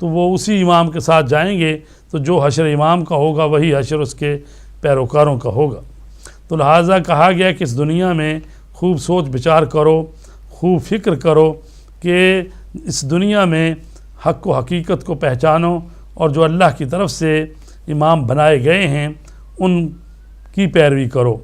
تو وہ اسی امام کے ساتھ جائیں گے، تو جو حشر امام کا ہوگا وہی حشر اس کے پیروکاروں کا ہوگا۔ تو لہٰذا کہا گیا کہ اس دنیا میں خوب سوچ بچار کرو، خوب فکر کرو کہ اس دنیا میں حق و حقیقت کو پہچانو، اور جو اللہ کی طرف سے امام بنائے گئے ہیں ان کی پیروی کرو،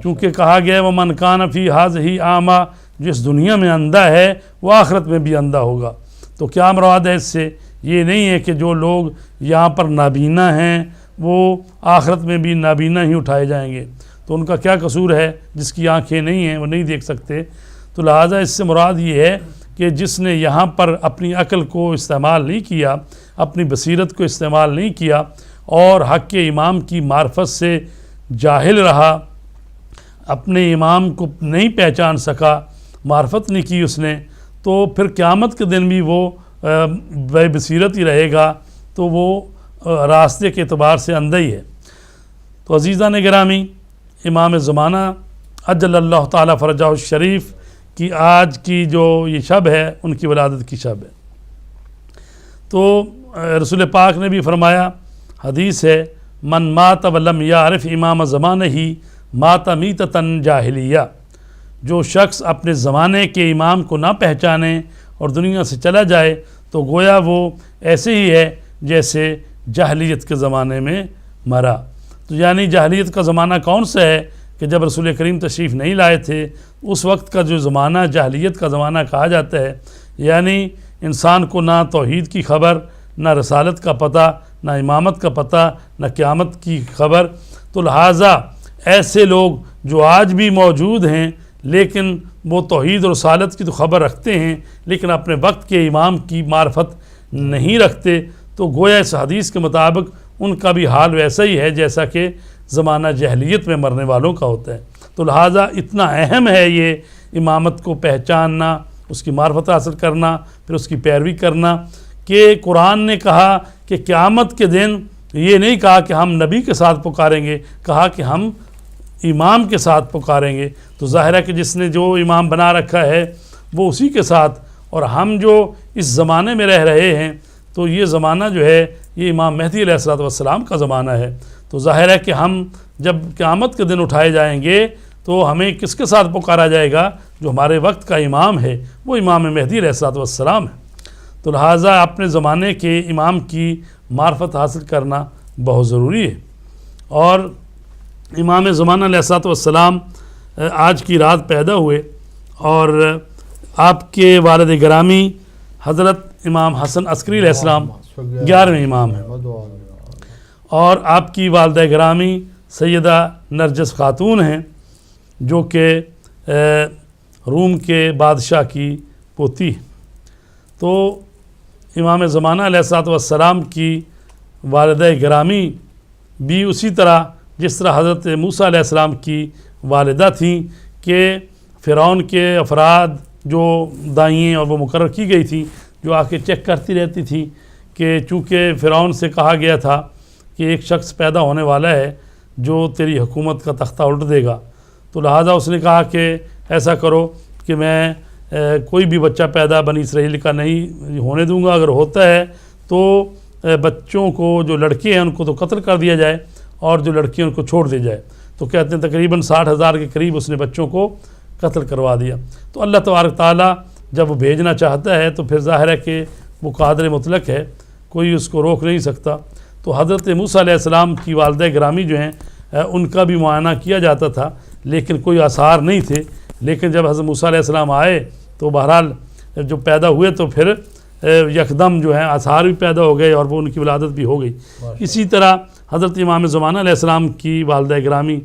چونکہ کہا گیا ہے وَمَنْ كَانَ فِي هَٰذِهِ أَعْمَىٰ، جو اس دنیا میں اندھا ہے وہ آخرت میں بھی اندھا ہوگا۔ تو کیا مراد ہے اس سے؟ یہ نہیں ہے کہ جو لوگ یہاں پر نابینا ہیں وہ آخرت میں بھی نابینا ہی اٹھائے جائیں گے، تو ان کا کیا قصور ہے؟ جس کی آنکھیں نہیں ہیں وہ نہیں دیکھ سکتے۔ تو لہٰذا اس سے مراد یہ ہے کہ جس نے یہاں پر اپنی عقل کو استعمال نہیں کیا، اپنی بصیرت کو استعمال نہیں کیا، اور حق کے امام کی معرفت سے جاہل رہا، اپنے امام کو نہیں پہچان سکا، معرفت نہیں کی اس نے، تو پھر قیامت کے دن بھی وہ بے بصیرت ہی رہے گا، تو وہ راستے کے اعتبار سے اندھا ہی ہے۔ تو عزیزان گرامی، امام زمانہ عجل اللہ تعالیٰ فرجہ الشریف کی آج کی جو یہ شب ہے ان کی ولادت کی شب ہے۔ تو رسول پاک نے بھی فرمایا، حدیث ہے، من مات ولم یعرف امام زمانہ ہی مات میتۃ جاہلیہ، جو شخص اپنے زمانے کے امام کو نہ پہچانے اور دنیا سے چلا جائے تو گویا وہ ایسے ہی ہے جیسے جاہلیت کے زمانے میں مرا۔ تو یعنی جاہلیت کا زمانہ کون سا ہے؟ کہ جب رسول کریم تشریف نہیں لائے تھے، اس وقت کا جو زمانہ جاہلیت کا زمانہ کہا جاتا ہے، یعنی انسان کو نہ توحید کی خبر، نہ رسالت کا پتہ، نہ امامت کا پتہ، نہ قیامت کی خبر۔ تو لہٰذا ایسے لوگ جو آج بھی موجود ہیں لیکن وہ توحید اور رسالت کی تو خبر رکھتے ہیں لیکن اپنے وقت کے امام کی معرفت نہیں رکھتے، تو گویا اس حدیث کے مطابق ان کا بھی حال ویسا ہی ہے جیسا کہ زمانہ جاہلیت میں مرنے والوں کا ہوتا ہے۔ تو لہٰذا اتنا اہم ہے یہ امامت کو پہچاننا، اس کی معرفت حاصل کرنا، پھر اس کی پیروی کرنا، کہ قرآن نے کہا کہ قیامت کے دن یہ نہیں کہا کہ ہم نبی کے ساتھ پکاریں گے، کہا کہ ہم امام کے ساتھ پکاریں گے۔ تو ظاہر ہے کہ جس نے جو امام بنا رکھا ہے وہ اسی کے ساتھ، اور ہم جو اس زمانے میں رہ رہے ہیں تو یہ زمانہ جو ہے یہ امام مہدی علیہ الصلوۃ والسلام کا زمانہ ہے۔ تو ظاہر ہے کہ ہم جب قیامت کے دن اٹھائے جائیں گے تو ہمیں کس کے ساتھ پکارا جائے گا؟ جو ہمارے وقت کا امام ہے وہ امام مہدی علیہ الصلوۃ والسلام ہے۔ تو لہٰذا اپنے زمانے کے امام کی معرفت حاصل کرنا بہت ضروری ہے۔ اور امام زمانہ علیہ الصلوۃ والسلام آج کی رات پیدا ہوئے، اور آپ کے والد گرامی حضرت امام حسن عسکری علیہ السلام 11ویں امام ہیں، اور آپ کی والدہ گرامی سیدہ نرجس خاتون ہیں جو کہ روم کے بادشاہ کی پوتی ہیں۔ تو امام زمانہ علیہ الصلوۃ والسلام کی والدہ گرامی بھی اسی طرح جس طرح حضرت موسیٰ علیہ السلام کی والدہ تھیں، کہ فرعون کے افراد جو دائیں اور وہ مقرر کی گئی تھی جو آ کے چیک کرتی رہتی تھی، کہ چونکہ فرعون سے کہا گیا تھا کہ ایک شخص پیدا ہونے والا ہے جو تیری حکومت کا تختہ الٹ دے گا، تو لہٰذا اس نے کہا کہ ایسا کرو کہ میں کوئی بھی بچہ پیدا بنی اسرائیل کا نہیں ہونے دوں گا، اگر ہوتا ہے تو بچوں کو جو لڑکے ہیں ان کو تو قتل کر دیا جائے اور جو لڑکیاں ان کو چھوڑ دی جائے۔ تو کہتے ہیں تقریباً 60,000 کے قریب اس نے بچوں کو قتل کروا دیا۔ تو اللہ تبارک تعالیٰ جب وہ بھیجنا چاہتا ہے تو پھر ظاہر ہے کہ وہ قادر مطلق ہے، کوئی اس کو روک نہیں سکتا۔ تو حضرت موسیٰ علیہ السلام کی والدہ گرامی جو ہیں ان کا بھی معائنہ کیا جاتا تھا لیکن کوئی آثار نہیں تھے، لیکن جب حضرت موسیٰ علیہ السلام آئے تو بہرحال جو پیدا ہوئے تو پھر یکدم جو ہیں آثار بھی پیدا ہو گئے اور وہ ان کی ولادت بھی ہو گئی۔ اسی طرح حضرت امام زمانہ علیہ السلام کی والدہ گرامی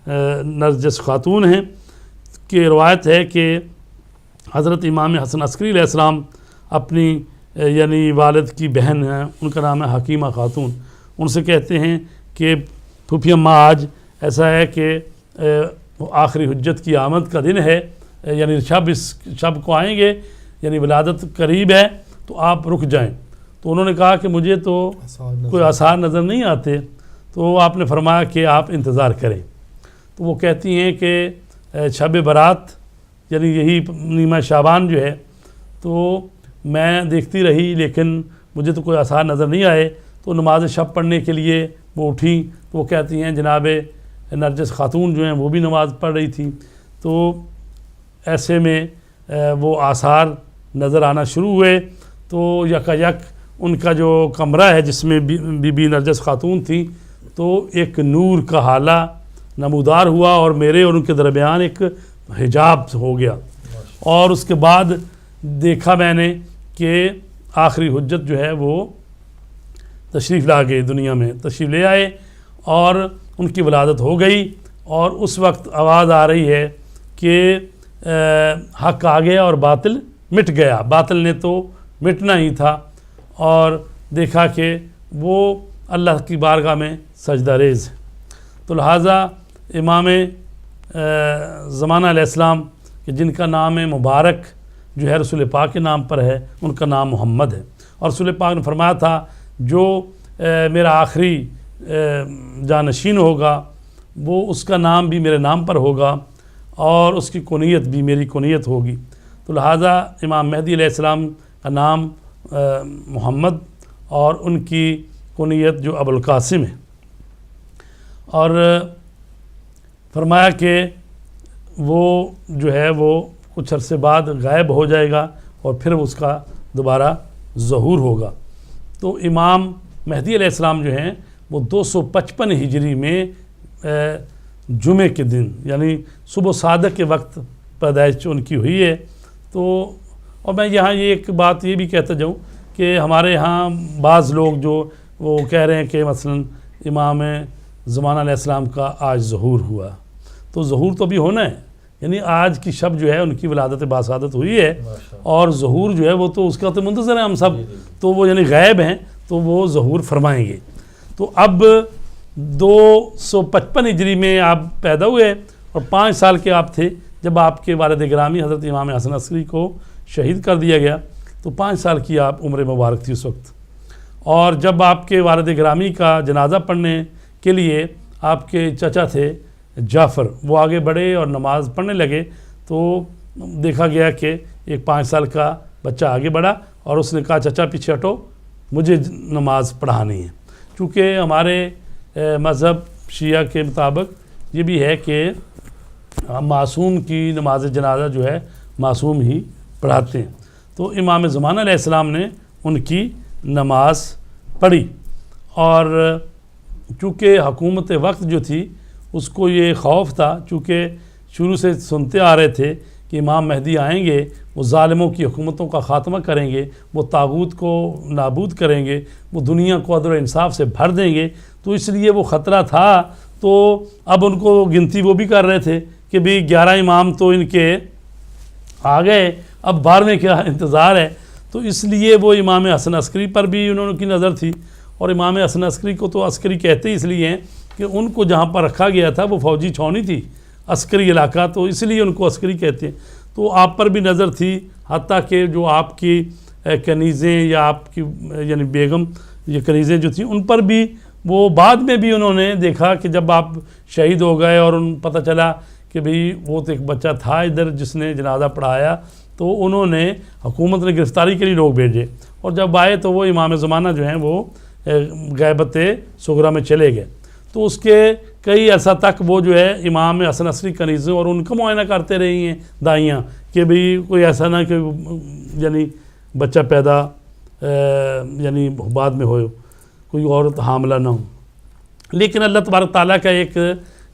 نرجس خاتون ہیں کہ روایت ہے کہ حضرت امام حسن عسکری علیہ السلام اپنی یعنی والد کی بہن ہیں، ان کا نام ہے حکیمہ خاتون، ان سے کہتے ہیں کہ پھوپھی اماں آج ایسا ہے کہ آخری حجت کی آمد کا دن ہے، یعنی اس شب کو آئیں گے، یعنی ولادت قریب ہے، تو آپ رک جائیں۔ تو انہوں نے کہا کہ مجھے تو کوئی آثار نظر نہیں آتے، تو آپ نے فرمایا کہ آپ انتظار کریں۔ تو وہ کہتی ہیں کہ شب برات یعنی یہی نیمہ شعبان جو ہے، تو میں دیکھتی رہی لیکن مجھے تو کوئی آثار نظر نہیں آئے۔ تو نماز شب پڑھنے کے لیے وہ اٹھیں تو وہ کہتی ہیں جناب نرجس خاتون جو ہیں وہ بھی نماز پڑھ رہی تھیں۔ تو ایسے میں وہ آثار نظر آنا شروع ہوئے۔ تو یکایک ان کا جو کمرہ ہے جس میں بی بی نرجس خاتون تھیں تو ایک نور کا حالہ نمودار ہوا اور میرے اور ان کے درمیان ایک حجاب ہو گیا۔ اور اس کے بعد دیکھا میں نے کہ آخری حجت جو ہے وہ تشریف لا گئے، دنیا میں تشریف لے آئے اور ان کی ولادت ہو گئی۔ اور اس وقت آواز آ رہی ہے کہ حق آ گیا اور باطل مٹ گیا۔ باطل نے تو مٹنا ہی تھا، اور دیکھا کہ وہ اللہ کی بارگاہ میں سجدہ ریز ہے۔ تو لہٰذا امام زمانہ علیہ السلام کہ جن کا نام مبارک جو ہے رسول پاک کے نام پر ہے، ان کا نام محمد ہے۔ اور رسول پاک نے فرمایا تھا جو میرا آخری جانشین ہوگا وہ اس کا نام بھی میرے نام پر ہوگا اور اس کی کنیت بھی میری کنیت ہوگی۔ تو لہٰذا امام مہدی علیہ السلام کا نام محمد اور ان کی کنیت جو ابو القاسم ہے۔ اور فرمایا کہ وہ جو ہے وہ کچھ عرصے بعد غائب ہو جائے گا اور پھر اس کا دوبارہ ظہور ہوگا۔ تو امام مہدی علیہ السلام جو ہیں وہ 255 ہجری میں جمعے کے دن یعنی صبح صادق کے وقت پیدائش ان کی ہوئی ہے۔ تو اور میں یہاں یہ ایک بات یہ بھی کہتا جاؤں کہ ہمارے ہاں بعض لوگ جو وہ کہہ رہے ہیں کہ مثلا امام زمانہ علیہ السلام کا آج ظہور ہوا، تو ظہور تو بھی ہونا ہے، یعنی آج کی شب جو ہے ان کی ولادت باسعادت ہوئی ہے اور ظہور جو ہے وہ تو اس کا تو منتظر ہیں ہم سب، تو وہ یعنی غائب ہیں تو وہ ظہور فرمائیں گے۔ تو اب 255 ہجری میں آپ پیدا ہوئے اور 5 سال کے آپ تھے جب آپ کے والد گرامی حضرت امام حسن عسکری کو شہید کر دیا گیا۔ تو 5 سال کی آپ عمر مبارک تھی اس وقت، اور جب آپ کے والد گرامی کا جنازہ پڑھنے کے لیے آپ کے چچا تھے جعفر وہ آگے بڑھے اور نماز پڑھنے لگے، تو دیکھا گیا کہ ایک 5 سال کا بچہ آگے بڑھا اور اس نے کہا چچا پیچھے ہٹو، مجھے نماز پڑھانی ہے۔ چونکہ ہمارے مذہب شیعہ کے مطابق یہ بھی ہے کہ معصوم کی نماز جنازہ جو ہے معصوم ہی پڑھاتے ہیں۔ تو امام زمانہ علیہ السلام نے ان کی نماز پڑھی، اور چونکہ حکومت وقت جو تھی اس کو یہ خوف تھا، چونکہ شروع سے سنتے آ رہے تھے کہ امام مہدی آئیں گے، وہ ظالموں کی حکومتوں کا خاتمہ کریں گے، وہ طاغوت کو نابود کریں گے، وہ دنیا کو عدل و انصاف سے بھر دیں گے، تو اس لیے وہ خطرہ تھا۔ تو اب ان کو گنتی وہ بھی کر رہے تھے کہ بھی 11 امام تو ان کے آ گئے، اب 12ویں کیا انتظار ہے۔ تو اس لیے وہ امام حسن عسکری پر بھی انہوں کی نظر تھی، اور امام حسن عسکری کو تو عسکری کہتے ہی اس لیے ہیں کہ ان کو جہاں پر رکھا گیا تھا وہ فوجی چھاؤنی تھی، عسکری علاقہ، تو اس لیے ان کو عسکری کہتے ہیں۔ تو آپ پر بھی نظر تھی، حتیٰ کہ جو آپ کی کنیزیں یا آپ کی یعنی بیگم یہ کنیزیں جو تھیں ان پر بھی وہ بعد میں بھی انہوں نے دیکھا کہ جب آپ شہید ہو گئے اور ان پتہ چلا کہ بھئی وہ تو ایک بچہ تھا ادھر جس نے جنازہ پڑھایا، تو انہوں نے حکومت نے گرفتاری کے لیے لوگ بھیجے، اور جب آئے تو وہ امام زمانہ جو ہیں وہ غیبت صغریٰ میں چلے گئے۔ تو اس کے کئی عرصہ تک وہ جو ہے امام حسن عسکری کنیزوں اور ان کا معائنہ کرتے رہی ہیں دائیاں کہ بھئی کوئی ایسا نہ کہ یعنی بچہ پیدا یعنی بعد میں ہو، کوئی عورت حاملہ نہ ہو۔ لیکن اللہ تبارک تعالیٰ کا ایک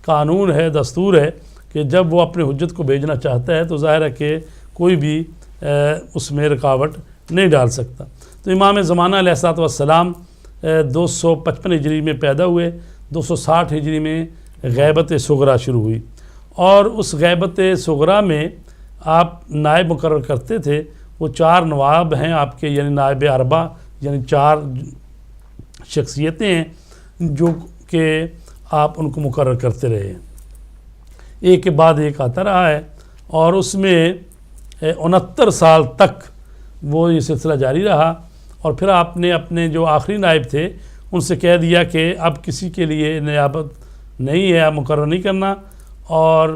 قانون ہے، دستور ہے کہ جب وہ اپنے حجت کو بھیجنا چاہتا ہے تو ظاہر ہے کہ کوئی بھی اس میں رکاوٹ نہیں ڈال سکتا۔ تو امام زمانہ علیہ السلام 255 ہجری میں پیدا ہوئے، 260 ہجری میں غیبت صغریٰ شروع ہوئی، اور اس غیبت صغریٰ میں آپ نائب مقرر کرتے تھے۔ وہ 4 نواب ہیں آپ کے، یعنی نائب اربع، یعنی 4 شخصیتیں ہیں جو کہ آپ ان کو مقرر کرتے رہے ہیں، ایک کے بعد ایک آتا رہا ہے، اور اس میں 69 سال تک وہ یہ سلسلہ جاری رہا۔ اور پھر آپ نے اپنے جو آخری نائب تھے ان سے کہہ دیا کہ اب کسی کے لیے نیابت نہیں ہے، آپ مقرر نہیں کرنا، اور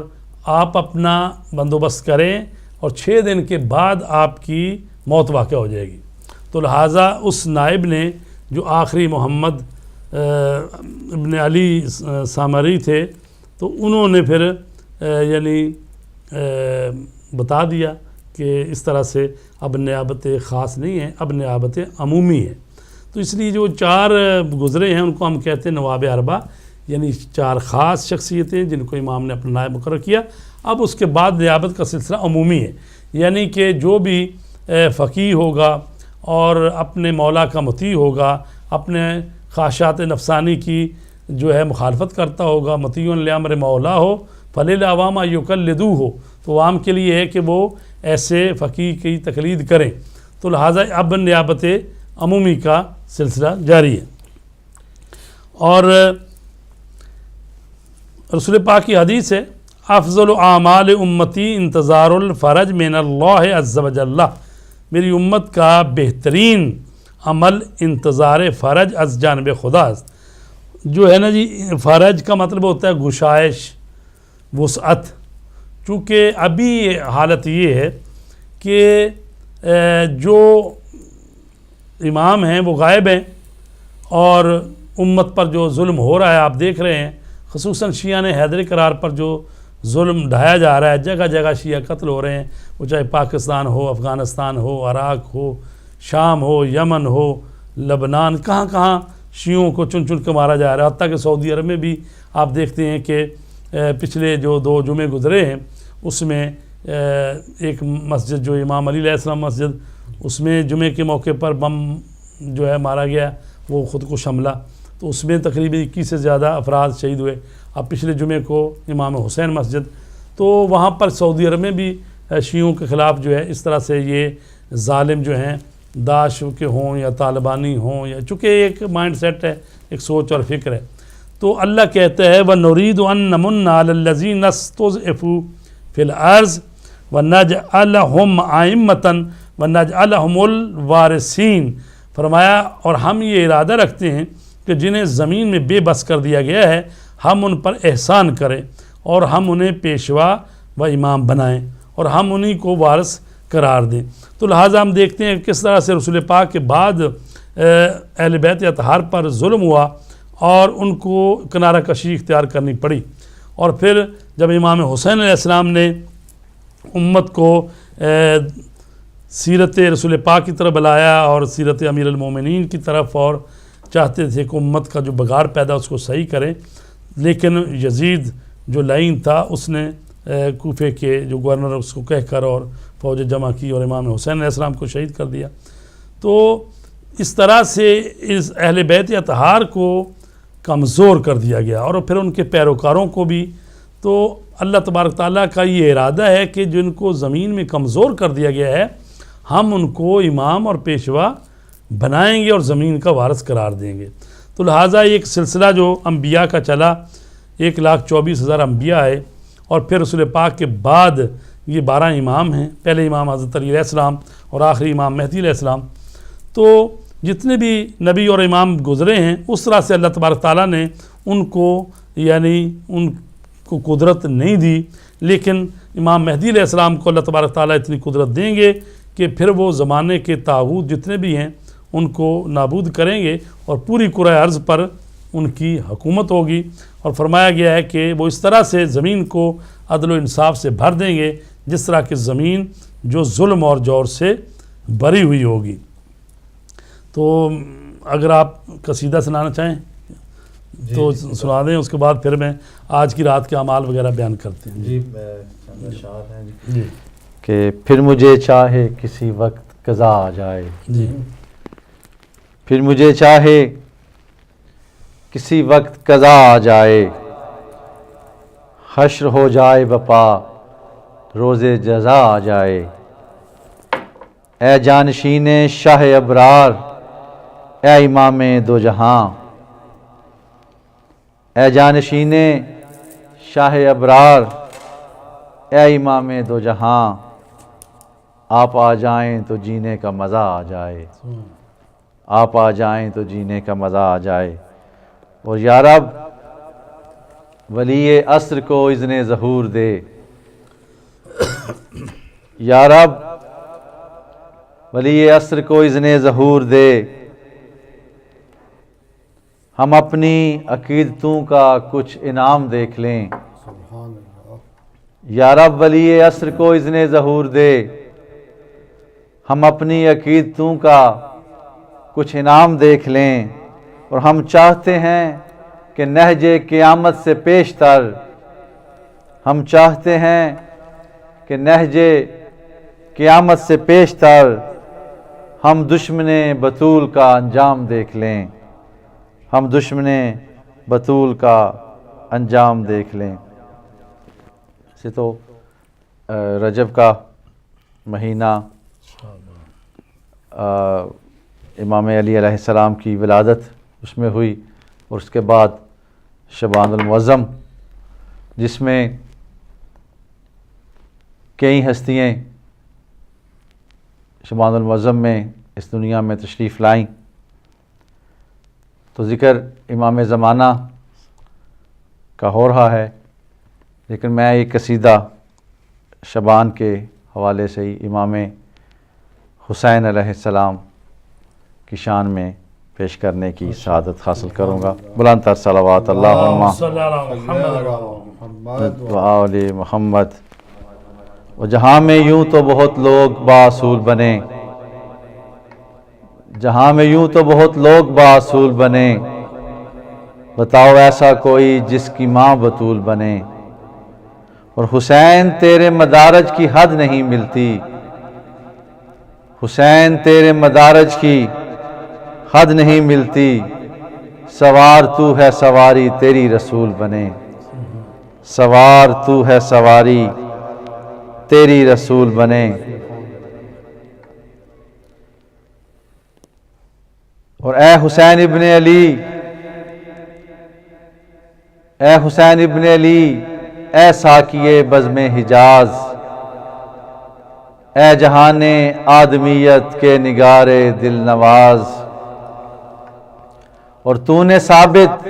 آپ اپنا بندوبست کریں، اور 6 دن کے بعد آپ کی موت واقع ہو جائے گی۔ تو لہٰذا اس نائب نے جو آخری محمد ابن علی سامری تھے تو انہوں نے پھر یعنی بتا دیا کہ اس طرح سے اب نیابت خاص نہیں ہے، اب نیابت عمومی ہے۔ تو اس لیے جو 4 گزرے ہیں ان کو ہم کہتے ہیں نواب اربع، یعنی 4 خاص شخصیتیں جن کو امام نے اپنا نائب مقرر کیا۔ اب اس کے بعد نیابت کا سلسلہ عمومی ہے، یعنی کہ جو بھی فقیہ ہوگا اور اپنے مولا کا مطیع ہوگا، اپنے خواہشات نفسانی کی جو ہے مخالفت کرتا ہوگا، مطیع لامر مولا ہو فللعوام یقلدوہ ہو، تو عوام کے لیے ہے کہ وہ ایسے فقیہ کی تقلید کریں۔ تو لہٰذا اب نیابت عمومی کا سلسلہ جاری ہے۔ اور رسول پاک کی حدیث ہے افضل اعمال امتی انتظار الفرج من اللہ عز وجل، میری امت کا بہترین عمل انتظار فرج از جانب خدا جو ہے نا جی۔ فرج کا مطلب ہوتا ہے گشائش، وسعت۔ چونکہ ابھی حالت یہ ہے کہ جو امام ہیں وہ غائب ہیں اور امت پر جو ظلم ہو رہا ہے آپ دیکھ رہے ہیں، خصوصاً شیعہ نے حیدر قرار پر جو ظلم ڈھایا جا رہا ہے، جگہ جگہ شیعہ قتل ہو رہے ہیں، وہ چاہے پاکستان ہو، افغانستان ہو، عراق ہو، شام ہو، یمن ہو، لبنان، کہاں کہاں شیعوں کو چن چن کے مارا جا رہا ہے۔ حتیٰ کہ سعودی عرب میں بھی آپ دیکھتے ہیں کہ پچھلے جو 2 جمعے گزرے ہیں اس میں ایک مسجد جو امام علی علیہ السلام مسجد، اس میں جمعے کے موقع پر بم جو ہے مارا گیا، وہ خود کش حملہ، تو اس میں تقریباً 21 سے زیادہ افراد شہید ہوئے۔ اب پچھلے جمعے کو امام حسین مسجد، تو وہاں پر سعودی عرب میں بھی شیعوں کے خلاف جو ہے اس طرح سے یہ ظالم جو ہیں داعش کے ہوں یا طالبانی ہوں، یا چونکہ ایک مائنڈ سیٹ ہے، ایک سوچ اور فکر ہے۔ تو اللہ کہتا ہے وَنُرِيدُ أَن نَّمُنَّ عَلَى الَّذِينَ اسْتُضْعِفُوا فِي الْأَرْضِ وَنَجْعَلَهُمْ أَئِمَّةً وَنَجْعَلَهُمُ الْوَارِثِينَ، فرمایا اور ہم یہ ارادہ رکھتے ہیں کہ جنہیں زمین میں بے بس کر دیا گیا ہے ہم ان پر احسان کریں اور ہم انہیں پیشوا و امام بنائیں اور ہم انہی کو وارث قرار دیں۔ تو لہٰذا ہم دیکھتے ہیں کس طرح سے رسول پاک کے بعد اہل بیت اطہار پر ظلم ہوا اور ان کو کنارہ کشی اختیار کرنی پڑی۔ اور پھر جب امام حسین علیہ السلام نے امت کو سیرت رسول پاک کی طرف بلایا اور سیرت امیر المومنین کی طرف، اور چاہتے تھے کہ امت کا جو بگاڑ پیدا اس کو صحیح کریں، لیکن یزید جو لعین تھا اس نے کوفے کے جو گورنر اس کو کہہ کر اور فوج جمع کی اور امام حسین علیہ السلام کو شہید کر دیا۔ تو اس طرح سے اس اہل بیت اطہار کو کمزور کر دیا گیا اور پھر ان کے پیروکاروں کو بھی۔ تو اللہ تبارک تعالیٰ کا یہ ارادہ ہے کہ جن کو زمین میں کمزور کر دیا گیا ہے ہم ان کو امام اور پیشوا بنائیں گے اور زمین کا وارث قرار دیں گے۔ تو لہٰذا ایک سلسلہ جو انبیاء کا چلا، 1,24,000 انبیاء آئے اور پھر رسول پاک کے بعد یہ 12 امام ہیں، پہلے امام حضرت علی علیہ السلام اور آخری امام مہدی علیہ السلام۔ تو جتنے بھی نبی اور امام گزرے ہیں اس طرح سے اللہ تبارک تعالیٰ نے ان کو یعنی ان کو قدرت نہیں دی، لیکن امام مہدی علیہ السلام کو اللہ تبارک تعالیٰ اتنی قدرت دیں گے کہ پھر وہ زمانے کے طاغوت جتنے بھی ہیں ان کو نابود کریں گے اور پوری کرۂ ارض پر ان کی حکومت ہوگی۔ اور فرمایا گیا ہے کہ وہ اس طرح سے زمین کو عدل و انصاف سے بھر دیں گے جس طرح کی زمین جو ظلم اور جور سے بھری ہوئی ہوگی۔ تو اگر آپ قصیدہ سنانا چاہیں تو سنا دیں، اس کے بعد پھر میں آج کی رات کے اعمال وغیرہ بیان کرتے ہیں۔ جی چند اشعار ہیں جی کہ پھر مجھے چاہے کسی وقت قضا آ جائے، جی پھر مجھے چاہے کسی وقت قضا آ جائے، حشر ہو جائے بپا روز جزا آ جائے، اے جانشین شاہ ابرار اے امام دو جہاں، اے جانشین شاہ ابرار اے امام دو جہاں، آپ آ جائیں تو جینے کا مزہ آ جائے، آپ آ جائیں تو جینے کا مزہ آ جائے۔ اور یا رب ولی عصر کو اذن ظہور دے، یا رب ولی عصر کو اذن ظہور دے، ہم اپنی عقیدتوں کا کچھ انعام دیکھ لیں۔ یا رب ولی عصر کو اذن ظہور دے، ہم اپنی عقیدتوں کا کچھ انعام دیکھ لیں، اور ہم چاہتے ہیں کہ نہج قیامت سے پیشتر، ہم چاہتے ہیں کہ نہج قیامت سے پیشتر ہم دشمن بطول کا انجام دیکھ لیں، ہم دشمن بطول کا انجام دیکھ لیں۔ سے تو رجب کا مہینہ امام علی علیہ السلام کی ولادت اس میں ہوئی، اور اس کے بعد شعبان المعظم، جس میں کئی ہستیاں شعبان المعظم میں اس دنیا میں تشریف لائیں۔ تو ذکر امام زمانہ کا ہو رہا ہے، لیکن میں ایک قصیدہ شعبان کے حوالے سے ہی امام حسین علیہ السلام کی شان میں پیش کرنے کی سعادت حاصل کروں گا۔ بلند تر صلوات اللہم صلی اللہ محمد و آل محمد۔ و جہاں میں یوں تو بہت لوگ باصول بنے، جہاں میں یوں تو بہت لوگ باصول بنے، بتاؤ ایسا کوئی جس کی ماں بطول بنے۔ اور حسین تیرے مدارج کی حد نہیں ملتی، حسین تیرے مدارج کی حد نہیں ملتی، سوار تو ہے سواری تیری رسول بنے، سوار تو ہے سواری تیری رسول بنے۔ اور اے حسین ابن علی، اے حسین ابن علی، اے ساقیے بزم حجاز، اے جہان آدمیت کے نگار دل نواز، اور تو نے ثابت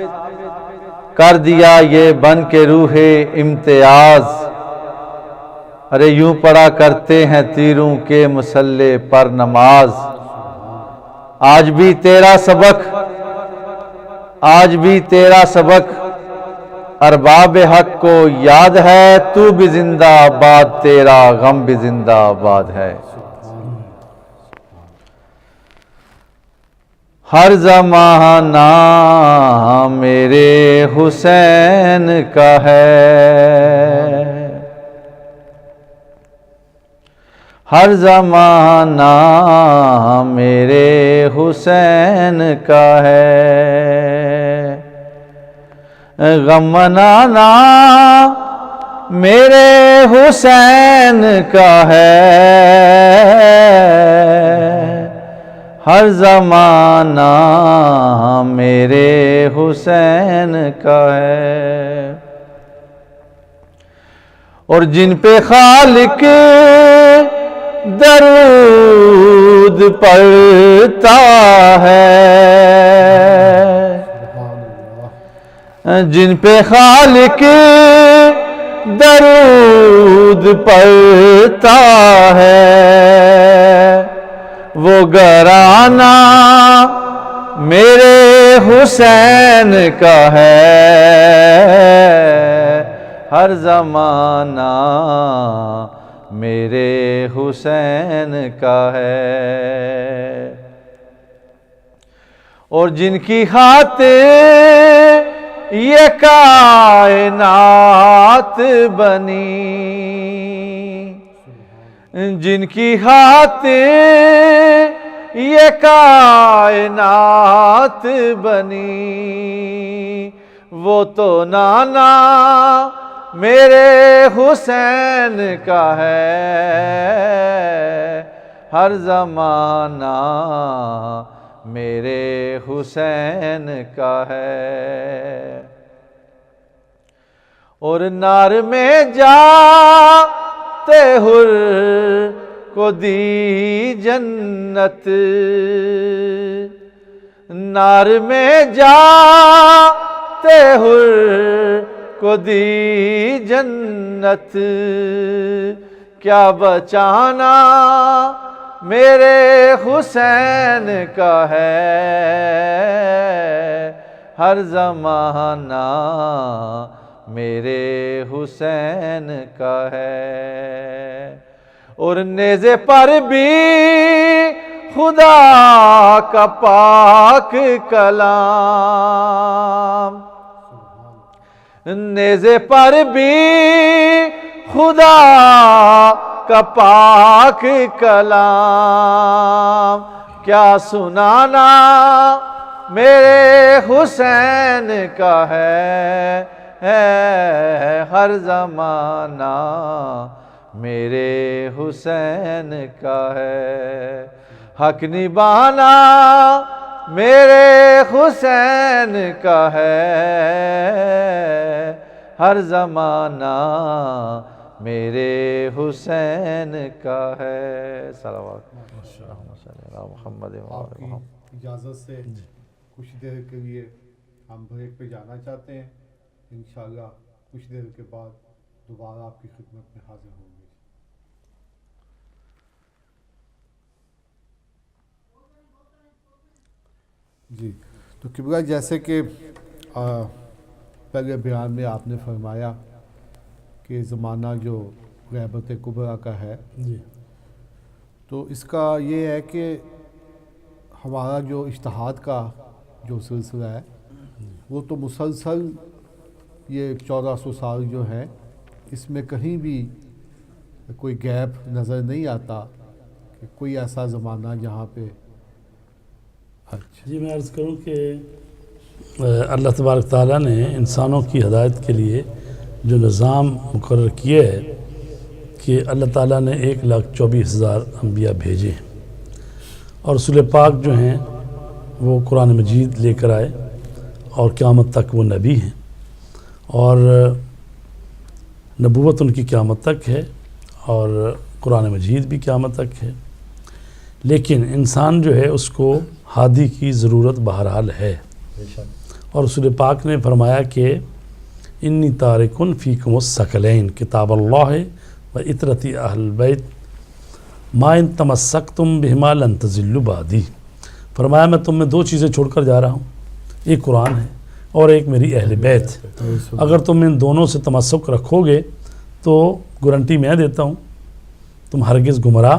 کر دیا یہ بن کے روح امتیاز، ارے یوں پڑھا کرتے ہیں تیروں کے مسلح پر نماز، آج بھی تیرا سبق، آج بھی تیرا سبق ارباب حق کو یاد ہے، تو بھی زندہ آباد تیرا غم بھی زندہ آباد ہے۔ ہر زمانہ میرے حسین کا ہے، ہر زمانہ میرے حسین کا ہے، غم منانا میرے حسین کا ہے، ہر زمانہ میرے حسین کا ہے۔ اور جن پہ خالق درود پڑھتا ہے، جن پہ خالق درود پڑھتا ہے، وہ گھرانہ میرے حسین کا ہے، ہر زمانہ میرے حسین کا ہے۔ اور جن کی خاطر یہ کائنات بنی، جن کی خاطر یہ کائنات بنی، وہ تو نانا میرے حسین کا ہے، ہر زمانہ میرے حسین کا ہے۔ اور نار میں جاتے حر کو دی جنت، نار میں جاتے حر کو دی جنت، کیا بچانا میرے حسین کا ہے، ہر زمانہ میرے حسین کا ہے، اور نیزے پر بھی خدا کا پاک کلام، نیزے پر بھی خدا کا پاک کلام، کیا سنانا میرے حسین کا ہے، ہر زمانہ میرے حسین کا ہے، حق نبھانا میرے حسین کا ہے، ہر زمانہ میرے حسین کا ہے۔ صلوات محمد آپ کی اجازت سے کچھ دیر کے لیے ہم بریک پہ جانا چاہتے ہیں، انشاءاللہ کچھ دیر کے بعد دوبارہ آپ کی خدمت میں حاضر ہوں گے۔ جی تو قبلہ، جیسے کہ پہلے بیان میں آپ نے فرمایا کہ زمانہ جو غیبت کبریٰ کا ہے، جی تو اس کا یہ ہے کہ ہمارا جو اجتہاد کا جو سلسلہ ہے وہ تو مسلسل یہ 1400 سال جو ہے اس میں کہیں بھی کوئی گیپ نظر نہیں آتا کہ کوئی ایسا زمانہ جہاں پہ جی میں عرض کروں کہ اللہ تبارک تعالیٰ نے انسانوں کی ہدایت کے لیے جو نظام مقرر کیے ہے کہ اللہ تعالیٰ نے 1,24,000 انبیاء بھیجے ہیں، اور رسول پاک جو ہیں وہ قرآن مجید لے کر آئے اور قیامت تک وہ نبی ہیں، اور نبوت ان کی قیامت تک ہے اور قرآن مجید بھی قیامت تک ہے، لیکن انسان جو ہے اس کو ہادی کی ضرورت بہرحال ہے، اور رسول پاک نے فرمایا کہ انی تارکن فیکم الثقلین کتاب اللہ و اطرت اہل البیت ما ان تمسکتم بہما لن تضلوا بعدی، فرمایا میں تم میں دو چیزیں چھوڑ کر جا رہا ہوں، ایک قرآن ہے اور ایک میری اہل بیت، اگر تم ان دونوں سے تمسک رکھو گے تو گارنٹی میں دیتا ہوں تم ہرگز گمراہ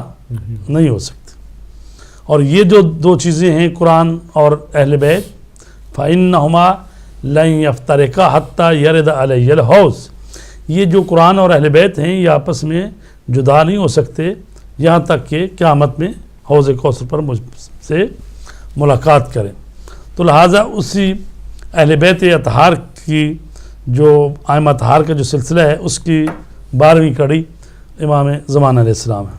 نہیں ہو سکتے۔ اور یہ جو دو چیزیں ہیں قرآن اور اہل بیت، فَإِنَّهُمَا لَن يَفْتَرِقَا حَتَّى يَرِدَ عَلَيَّ الْحَوْض، یہ جو قرآن اور اہل بیت ہیں یہ آپس میں جدا نہیں ہو سکتے یہاں تک کہ قیامت میں حوض کوثر پر مجھ سے ملاقات کریں۔ تو لہٰذا اسی اہل بیت اطہار کی جو ائمہ اطہار کا جو سلسلہ ہے اس کی 12ویں کڑی امام زمانہ علیہ السلام ہے۔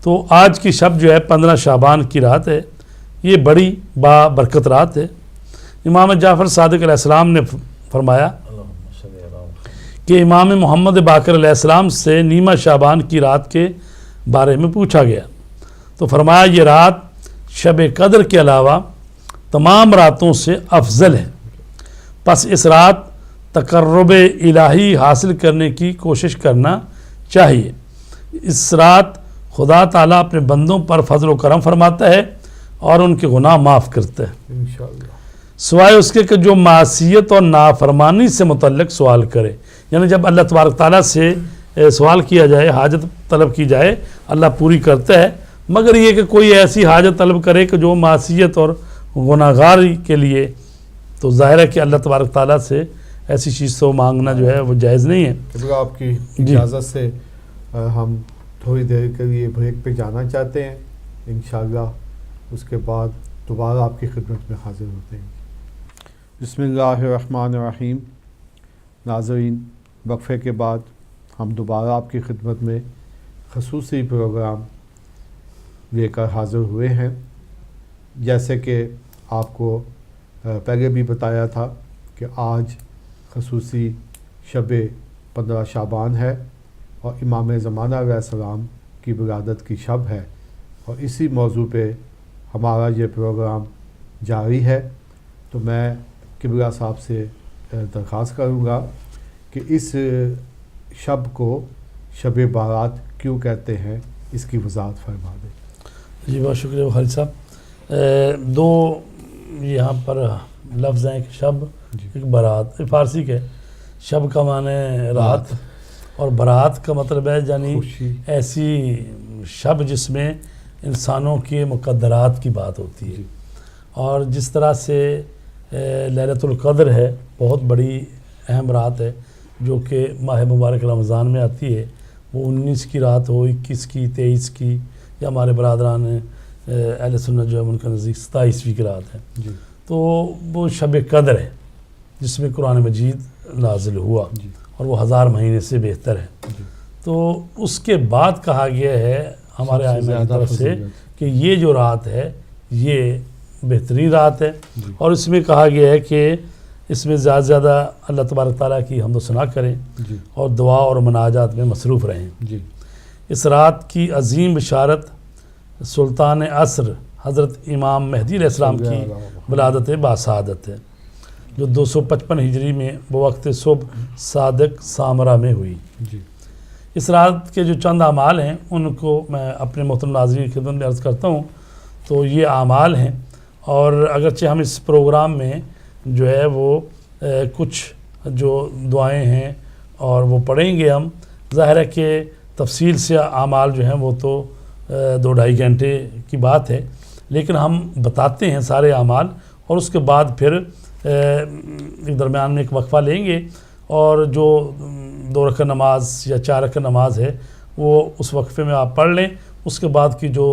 تو آج کی شب جو ہے 15 شعبان کی رات ہے، یہ بڑی بابرکت رات ہے۔ امام جعفر صادق علیہ السلام نے فرمایا کہ امام محمد باقر علیہ السلام سے نیمہ شعبان کی رات کے بارے میں پوچھا گیا تو فرمایا یہ رات شب قدر کے علاوہ تمام راتوں سے افضل ہے، پس اس رات تقرب الہی حاصل کرنے کی کوشش کرنا چاہیے۔ اس رات خدا تعالیٰ اپنے بندوں پر فضل و کرم فرماتا ہے اور ان کے گناہ معاف کرتا ہے، انشاءاللہ سوائے اس کے کہ جو معصیت اور نافرمانی سے متعلق سوال کرے، یعنی جب اللہ تبارک تعالیٰ سے سوال کیا جائے، حاجت طلب کی جائے، اللہ پوری کرتا ہے، مگر یہ کہ کوئی ایسی حاجت طلب کرے کہ جو معصیت اور گناہگاری کے لیے، تو ظاہر ہے کہ اللہ تبارک تعالیٰ سے ایسی چیز تو مانگنا جو ہے وہ جائز نہیں ہے۔ کہ آپ کی اجازت سے ہم تھوڑی دیر کے لیے بریک پہ جانا چاہتے ہیں، انشاءاللہ اس کے بعد دوبارہ آپ کی خدمت میں حاضر ہوتے ہیں۔ بسم اللہ الرحمن الرحیم۔ ناظرین، وقفے کے بعد ہم دوبارہ آپ کی خدمت میں خصوصی پروگرام لے کر حاضر ہوئے ہیں۔ جیسے کہ آپ کو پہلے بھی بتایا تھا کہ آج خصوصی شب 15 شعبان ہے اور امام زمانہ علیہ السلام کی ولادت کی شب ہے، اور اسی موضوع پہ ہمارا یہ پروگرام جاری ہے۔ تو میں قبلہ صاحب سے درخواست کروں گا کہ اس شب کو شب بارات کیوں کہتے ہیں، اس کی وضاحت فرما دیں۔ جی بہت شکریہ بخاری صاحب. دو یہاں پر لفظ ہیں، ایک شب ایک برات. فارسی کے شب کا معنی رات اور برات کا مطلب ہے یعنی ایسی شب جس میں انسانوں کے مقدرات کی بات ہوتی ہے. اور جس طرح سے لیلۃ القدر ہے بہت بڑی اہم رات ہے جو کہ ماہ مبارک رمضان میں آتی ہے. وہ 19 کی رات ہو، 21 کی، 23 کی، یا ہمارے برادران اہل سنت جو ہے ان کا نزدیک 27ویں کی رات ہے. تو وہ شب قدر ہے جس میں قرآن مجید نازل ہوا اور وہ 1000 مہینے سے بہتر ہے. تو اس کے بعد کہا گیا ہے ہمارے ائمہ کی طرف سے کہ یہ جو رات ہے یہ بہترین رات ہے. اور اس میں کہا گیا ہے کہ اس میں زیادہ سے زیادہ اللہ تبارک تعالیٰ کی حمد و ثنا کریں اور دعا اور مناجات میں مصروف رہیں. اس رات کی عظیم بشارت سلطان عصر حضرت امام مہدی علیہ السلام کی ولادت باسعادت ہے جو 255 ہجری میں بوقت صبح صادق سامرہ میں ہوئی. اس رات کے جو چند اعمال ہیں ان کو میں اپنے محترم ناظرین کی خدمت میں عرض کرتا ہوں. تو یہ اعمال ہیں، اور اگرچہ ہم اس پروگرام میں جو ہے وہ کچھ جو دعائیں ہیں اور وہ پڑھیں گے. ہم ظاہر ہے کہ تفصیل سے اعمال جو ہیں وہ تو 2-2.5 گھنٹے کی بات ہے، لیکن ہم بتاتے ہیں سارے اعمال، اور اس کے بعد پھر ایک درمیان میں ایک وقفہ لیں گے، اور جو 2 رکعت نماز یا 4 رکعت نماز ہے وہ اس وقفے میں آپ پڑھ لیں. اس کے بعد کی جو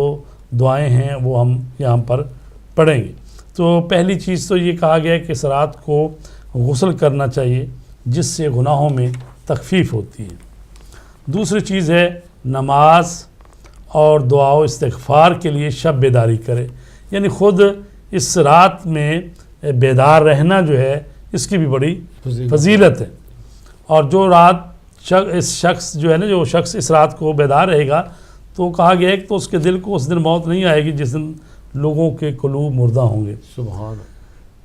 دعائیں ہیں وہ ہم یہاں پر پڑھیں گے. تو پہلی چیز تو یہ کہا گیا ہے کہ اس رات کو غسل کرنا چاہیے جس سے گناہوں میں تخفیف ہوتی ہے. دوسری چیز ہے نماز اور دعا و استغفار کے لیے شب بیداری کرے، یعنی خود اس رات میں بیدار رہنا جو ہے اس کی بھی بڑی فضیلت ہے. اور جو رات اس شخص جو ہے نا جو شخص اس رات کو بیدار رہے گا تو کہا گیا ہے کہ تو اس کے دل کو اس دن موت نہیں آئے گی جس دن لوگوں کے قلوب مردہ ہوں گے. سبحان.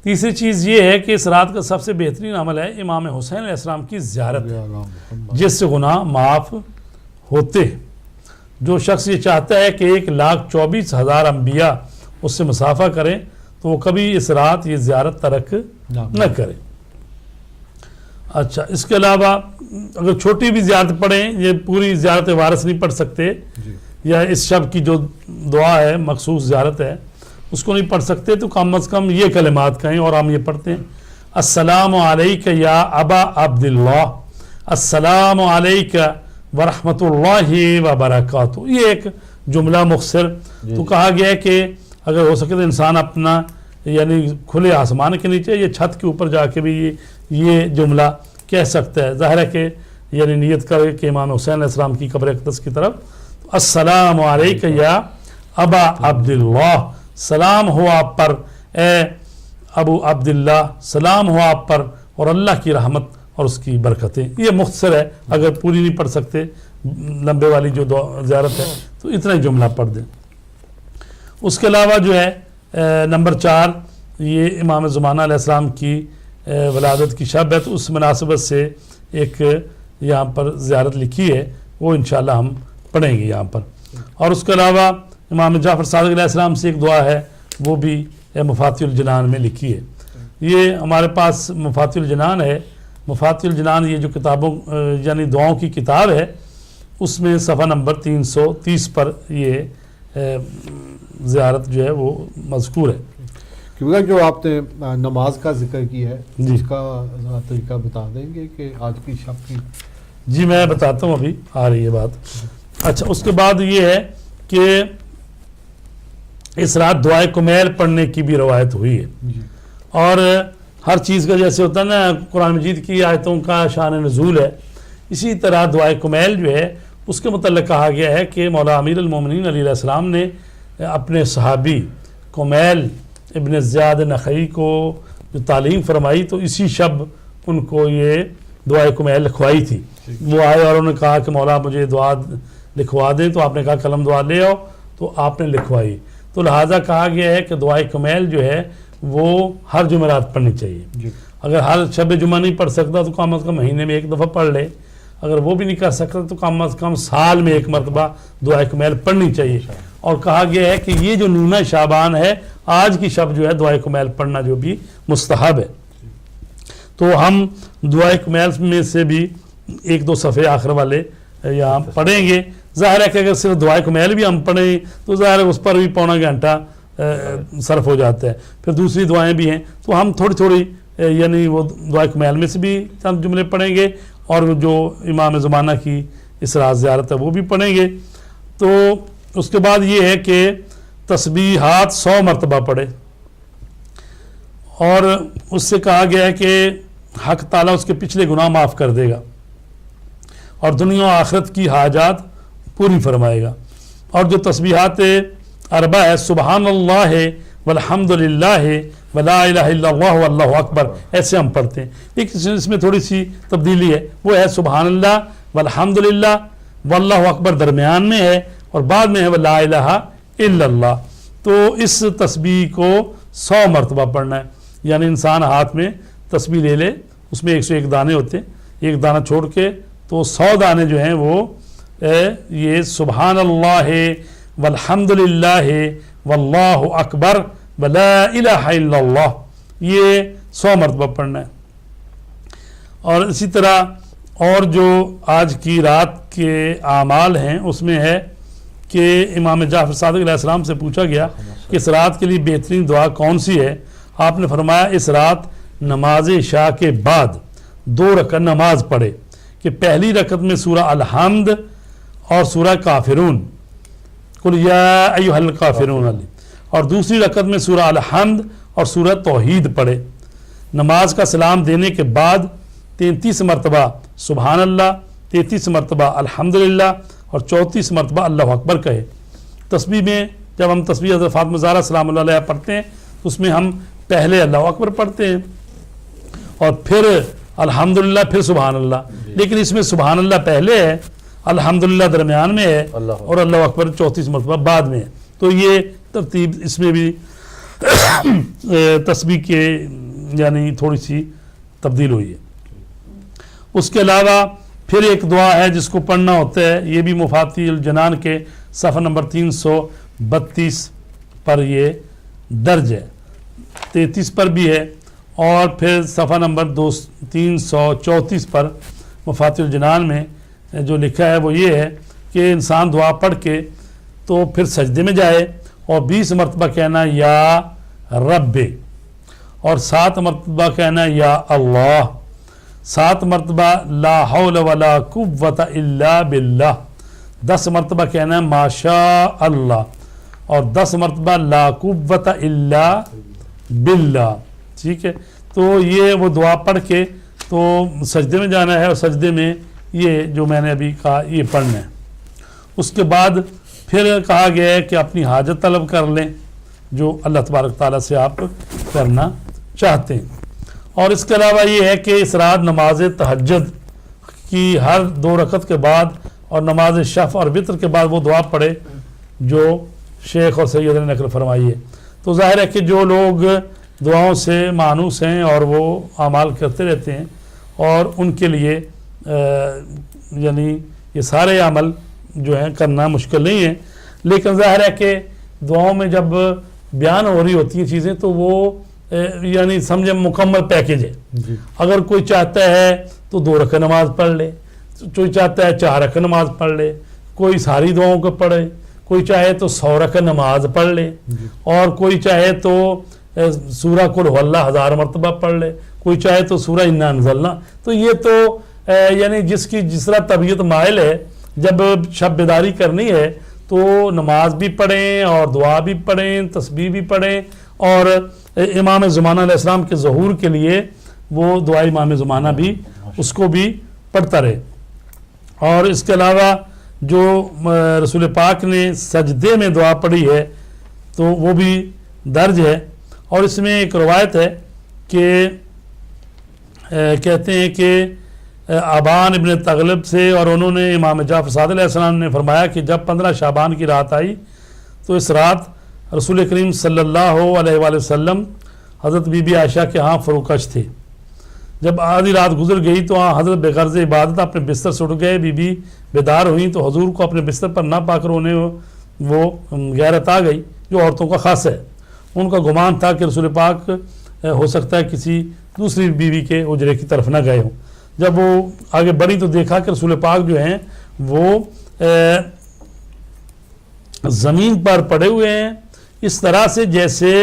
تیسری چیز یہ ہے کہ اس رات کا سب سے بہترین عمل ہے امام حسین علیہ السلام کی زیارت جس سے گناہ معاف ہوتے ہیں. جو شخص یہ چاہتا ہے کہ 1,24,000 انبیاء اس سے مصافحہ کریں تو وہ کبھی اس رات یہ زیارت ترک نہ کرے. اچھا، اس کے علاوہ اگر چھوٹی بھی زیارت پڑھیں، یہ پوری زیارت وارث نہیں پڑھ سکتے، یا اس شب کی جو دعا ہے مخصوص زیارت ہے اس کو نہیں پڑھ سکتے تو کم از کم یہ کلمات کہیں، اور ہم یہ پڑھتے ہیں السلام علیک یا ابا عبداللہ، السلام علیک ورحمۃ اللہ وبرکاتہ. یہ ایک جملہ مختصر. تو کہا گیا ہے کہ اگر ہو سکے تو انسان اپنا یعنی کھلے آسمان کے نیچے یا چھت کے اوپر جا کے بھی یہ جملہ کہہ سکتا ہے. ظاہر ہے کہ یعنی نیت کرے کہ امام حسین علیہ السلام کی قبر اقدس کی طرف السلام علیک یا ابا عبداللہ، سلام ہو آپ پر اے ابو عبداللہ، سلام ہو آپ پر اور اللہ کی رحمت اور اس کی برکتیں. یہ مختصر ہے، اگر پوری نہیں پڑھ سکتے لمبے والی جو زیارت ہے تو اتنا ہی جملہ پڑھ دیں. اس کے علاوہ جو ہے نمبر 4 یہ امام زمانہ علیہ السلام کی ولادت کی شب ہے، تو اس مناسبت سے ایک یہاں پر زیارت لکھی ہے، وہ انشاءاللہ ہم پڑھیں گے یہاں پر. اور اس کے علاوہ امام جعفر صادق علیہ السلام سے ایک دعا ہے وہ بھی مفاتیح الجنان میں لکھی ہے. یہ ہمارے پاس مفاتیح الجنان ہے. مفاتیح الجنان یہ جو کتابوں یعنی دعاؤں کی کتاب ہے اس میں صفحہ نمبر 330 پر یہ زیارت جو ہے وہ مذکور ہے. کیونکہ جو آپ نے نماز کا ذکر کیا ہے اس کا طریقہ بتا دیں گے کہ آج کی شب کی؟ جی میں بتاتا ہوں، ابھی آ رہی ہے بات. اچھا، اس کے بعد یہ ہے کہ اس رات دعائے کمیل پڑھنے کی بھی روایت ہوئی ہے. اور ہر چیز کا جیسے ہوتا ہے نا قرآن مجید کی آیتوں کا شان نزول ہے، اسی طرح دعائے کمیل جو ہے اس کے متعلق کہا گیا ہے کہ مولا امیر المومنین علیہ السلام نے اپنے صحابی کمیل ابن زیاد نخعی کو جو تعلیم فرمائی تو اسی شب ان کو یہ دعائے کمیل لکھوائی تھی. وہ آئے اور انہوں نے کہا کہ مولا مجھے دعا لکھوا دیں، تو آپ نے کہا قلم دعا لے آؤ، تو آپ نے لکھوائی. تو لہٰذا کہا گیا ہے کہ دعائے کمیل جو ہے وہ ہر جمعرات پڑھنی چاہیے. اگر ہر شب جمعہ نہیں پڑھ سکتا تو کم از کم مہینے میں ایک دفعہ پڑھ لے. اگر وہ بھی نہیں کر سکتا تو کم از کم سال میں ایک مرتبہ دعائے کمیل پڑھنی چاہیے. اور کہا گیا ہے کہ یہ جو نیمہ شعبان ہے آج کی شب جو ہے دعائے کمیل پڑھنا جو بھی مستحب ہے. تو ہم دعائے کمیل میں سے بھی 1-2 صفحے آخر والے یہاں پڑھیں گے. ظاہر ہے کہ اگر صرف دعائے کمیل بھی ہم پڑھیں تو ظاہر ہے اس پر بھی پونا گھنٹہ صرف ہو جاتا ہے. پھر دوسری دعائیں بھی ہیں تو ہم تھوڑی تھوڑی یعنی وہ دعائے کمیل میں سے بھی چند جملے پڑھیں گے اور جو امام زمانہ کی اسراء زیارت ہے وہ بھی پڑھیں گے. تو اس کے بعد یہ ہے کہ تسبیحات 100 مرتبہ پڑھے اور اس سے کہا گیا ہے کہ حق تعالیٰ اس کے پچھلے گناہ معاف کر دے گا اور دنیا و آخرت کی حاجات پوری فرمائے گا. اور جو تسبیحات اربع ہے سبحان اللہ والحمد للہ ولا الہ الا اللہ واللہ اکبر ایسے ہم پڑھتے ہیں. لیکن اس میں تھوڑی سی تبدیلی ہے, وہ ہے سبحان اللہ والحمد للہ واللہ اکبر درمیان میں ہے اور بعد میں ہے ولا الہ الا اللہ. تو اس تسبیح کو 100 مرتبہ پڑھنا ہے. یعنی انسان ہاتھ میں تسبیح لے لے, اس میں 101 دانے ہوتے ہیں, ایک دانہ چھوڑ کے تو 100 دانے جو ہیں وہ یہ سبحان اللہ والحمد للہ واللہ اکبر ولا الہ الا اللہ یہ 100 مرتبہ پڑھنا ہے. اور اسی طرح اور جو آج کی رات کے اعمال ہیں اس میں ہے کہ امام جعفر صادق علیہ السلام سے پوچھا گیا کہ اس رات کے لیے بہترین دعا کون سی ہے. آپ نے فرمایا اس رات نماز عشاء کے بعد 2 رکعت نماز پڑھے کہ پہلی رکعت میں سورہ الحمد اور سورہ کافرون قل یا ایھا الکافرون علی اور دوسری رکعت میں سورہ الحمد اور سورہ توحید پڑھے. نماز کا سلام دینے کے بعد 33 مرتبہ سبحان اللہ, 33 مرتبہ الحمدللہ اور 34 مرتبہ اللہ اکبر کہے. تسبیح میں جب ہم تسبیح حضرت فاطمہ زہرا سلام اللہ علیہ پڑھتے ہیں تو اس میں ہم پہلے اللہ اکبر پڑھتے ہیں اور پھر الحمدللہ پھر سبحان اللہ. لیکن اس میں سبحان اللہ پہلے ہے, الحمدللہ درمیان میں ہے اور اللہ اکبر 34 مرتبہ بعد میں ہے. تو یہ ترتیب اس میں بھی تسبیح کے یعنی تھوڑی سی تبدیل ہوئی ہے. اس کے علاوہ پھر ایک دعا ہے جس کو پڑھنا ہوتا ہے, یہ بھی مفاتیح الجنان کے صفحہ نمبر 332 پر یہ درج ہے, 33 پر بھی ہے اور پھر صفحہ نمبر 334 پر مفاتیح الجنان میں جو لکھا ہے وہ یہ ہے کہ انسان دعا پڑھ کے تو پھر سجدے میں جائے اور 20 مرتبہ کہنا یا رب اور 7 مرتبہ کہنا یا اللہ, 7 مرتبہ لا حول ولا قوت الا باللہ, 10 مرتبہ کہنا ما شاء اللہ اور 10 مرتبہ لا قوت الا باللہ. ٹھیک ہے, تو یہ وہ دعا پڑھ کے تو سجدے میں جانا ہے اور سجدے میں یہ جو میں نے ابھی کہا یہ پڑھنا ہے. اس کے بعد پھر کہا گیا ہے کہ اپنی حاجت طلب کر لیں جو اللہ تبارک تعالیٰ سے آپ کرنا چاہتے ہیں. اور اس کے علاوہ یہ ہے کہ اس رات نماز تہجد کی ہر 2 رکعت کے بعد اور نماز شفع اور وتر کے بعد وہ دعا پڑھے جو شیخ اور سید نے نقل فرمائی ہے. تو ظاہر ہے کہ جو لوگ دعاؤں سے مانوس ہیں اور وہ اعمال کرتے رہتے ہیں اور ان کے لیے یعنی یہ سارے عمل جو ہیں کرنا مشکل نہیں ہے. لیکن ظاہر ہے کہ دعاؤں میں جب بیان ہو رہی ہوتی ہیں چیزیں تو وہ یعنی سمجھے مکمل پیکج ہے. اگر کوئی چاہتا ہے تو 2 رکعت نماز پڑھ لے, کوئی چاہتا ہے 4 رکعت نماز پڑھ لے, کوئی ساری دعاؤں کو پڑھے, کوئی چاہے تو 100 رکعت نماز پڑھ لے اور کوئی چاہے تو سورہ قل هو اللہ 1000 مرتبہ پڑھ لے, کوئی چاہے تو سورہ انا انزلنا. تو یہ تو یعنی جس کی جس طرح طبیعت مائل ہے جب شب بیداری کرنی ہے تو نماز بھی پڑھیں اور دعا بھی پڑھیں, تسبیح بھی پڑھیں اور امام زمانہ علیہ السلام کے ظہور کے لیے وہ دعا امام زمانہ بھی اس کو بھی پڑھتا رہے. اور اس کے علاوہ جو رسول پاک نے سجدے میں دعا پڑھی ہے تو وہ بھی درج ہے. اور اس میں ایک روایت ہے کہ کہتے ہیں کہ ابان ابن تغلب سے اور انہوں نے امام جعفر صادق علیہ السلام نے فرمایا کہ جب 15 شعبان کی رات آئی تو اس رات رسول کریم صلی اللہ علیہ وآلہ وسلم حضرت بی بی عائشہ کے ہاں فروکش تھے. جب آدھی رات گزر گئی تو حضرت بے غرض عبادت اپنے بستر سے اٹھ گئے. بی بی بیدار ہوئیں تو حضور کو اپنے بستر پر نہ پا کر انہیں وہ غیرت آ گئی جو عورتوں کا خاص ہے. ان کا گمان تھا کہ رسول پاک ہو سکتا ہے کسی دوسری بیوی کے اجرے کی طرف نہ گئے ہوں. جب وہ آگے بڑھی تو دیکھا کہ رسول پاک جو ہیں وہ زمین پر پڑے ہوئے ہیں اس طرح سے جیسے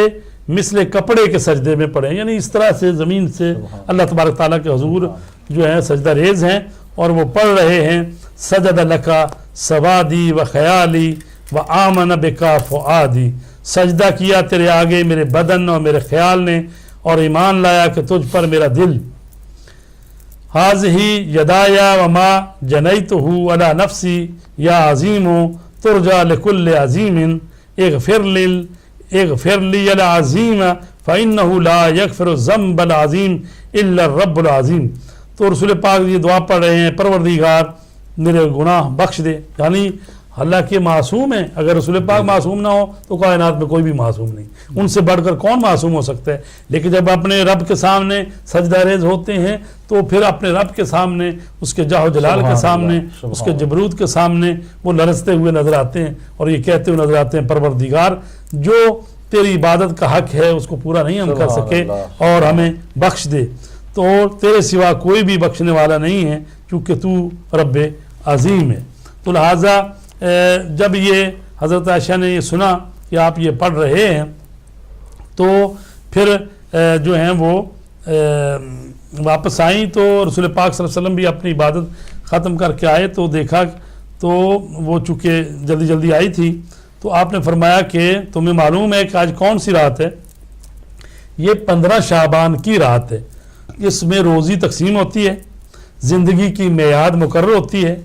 مثل کپڑے کے سجدے میں پڑے ہیں، یعنی اس طرح سے زمین سے اللہ تبارک تعالیٰ کے حضور جو ہے سجدہ ریز ہیں اور وہ پڑھ رہے ہیں سجد لکا سوادی و خیالی و آمن بکا فؤادی، سجدہ کیا تیرے آگے میرے بدن اور میرے خیال نے اور ایمان لایا کہ تجھ پر میرا دل. حاضہی یدایا وما جنیتہ علی نفسی یا عظیم ترجا لکل عظیم اغفر لی العظیم فإنہ لا یغفر الذنب العظیم الا الرب العظیم. تو رسول پاک یہ دعا پڑھ رہے ہیں پروردگار میرے گناہ بخش دے، یعنی حالانکہ معصوم ہیں. اگر رسول پاک معصوم نہ ہو تو کائنات میں کوئی بھی معصوم نہیں، ان سے بڑھ کر کون معصوم ہو سکتا ہے. لیکن جب اپنے رب کے سامنے سجدہ ریز ہوتے ہیں تو پھر اپنے رب کے سامنے، اس کے جاہ و جلال کے سامنے، اس کے جبروت کے سامنے وہ لرزتے ہوئے نظر آتے ہیں اور یہ کہتے ہوئے نظر آتے ہیں پروردگار جو تیری عبادت کا حق ہے اس کو پورا نہیں ہم کر سکے اور ہمیں بخش دے. تو تیرے سوا کوئی بھی بخشنے والا نہیں ہے کیونکہ تو رب عظیم ہے. تو لہٰذا جب یہ حضرت عائشہ نے یہ سنا کہ آپ یہ پڑھ رہے ہیں تو پھر جو ہیں وہ واپس آئیں تو رسول پاک صلی اللہ علیہ وسلم بھی اپنی عبادت ختم کر کے آئے تو دیکھا تو وہ چونکہ جلدی جلدی آئی تھی تو آپ نے فرمایا کہ تمہیں معلوم ہے کہ آج کون سی رات ہے؟ یہ 15 شعبان کی رات ہے. اس میں روزی تقسیم ہوتی ہے، زندگی کی میعاد مقرر ہوتی ہے،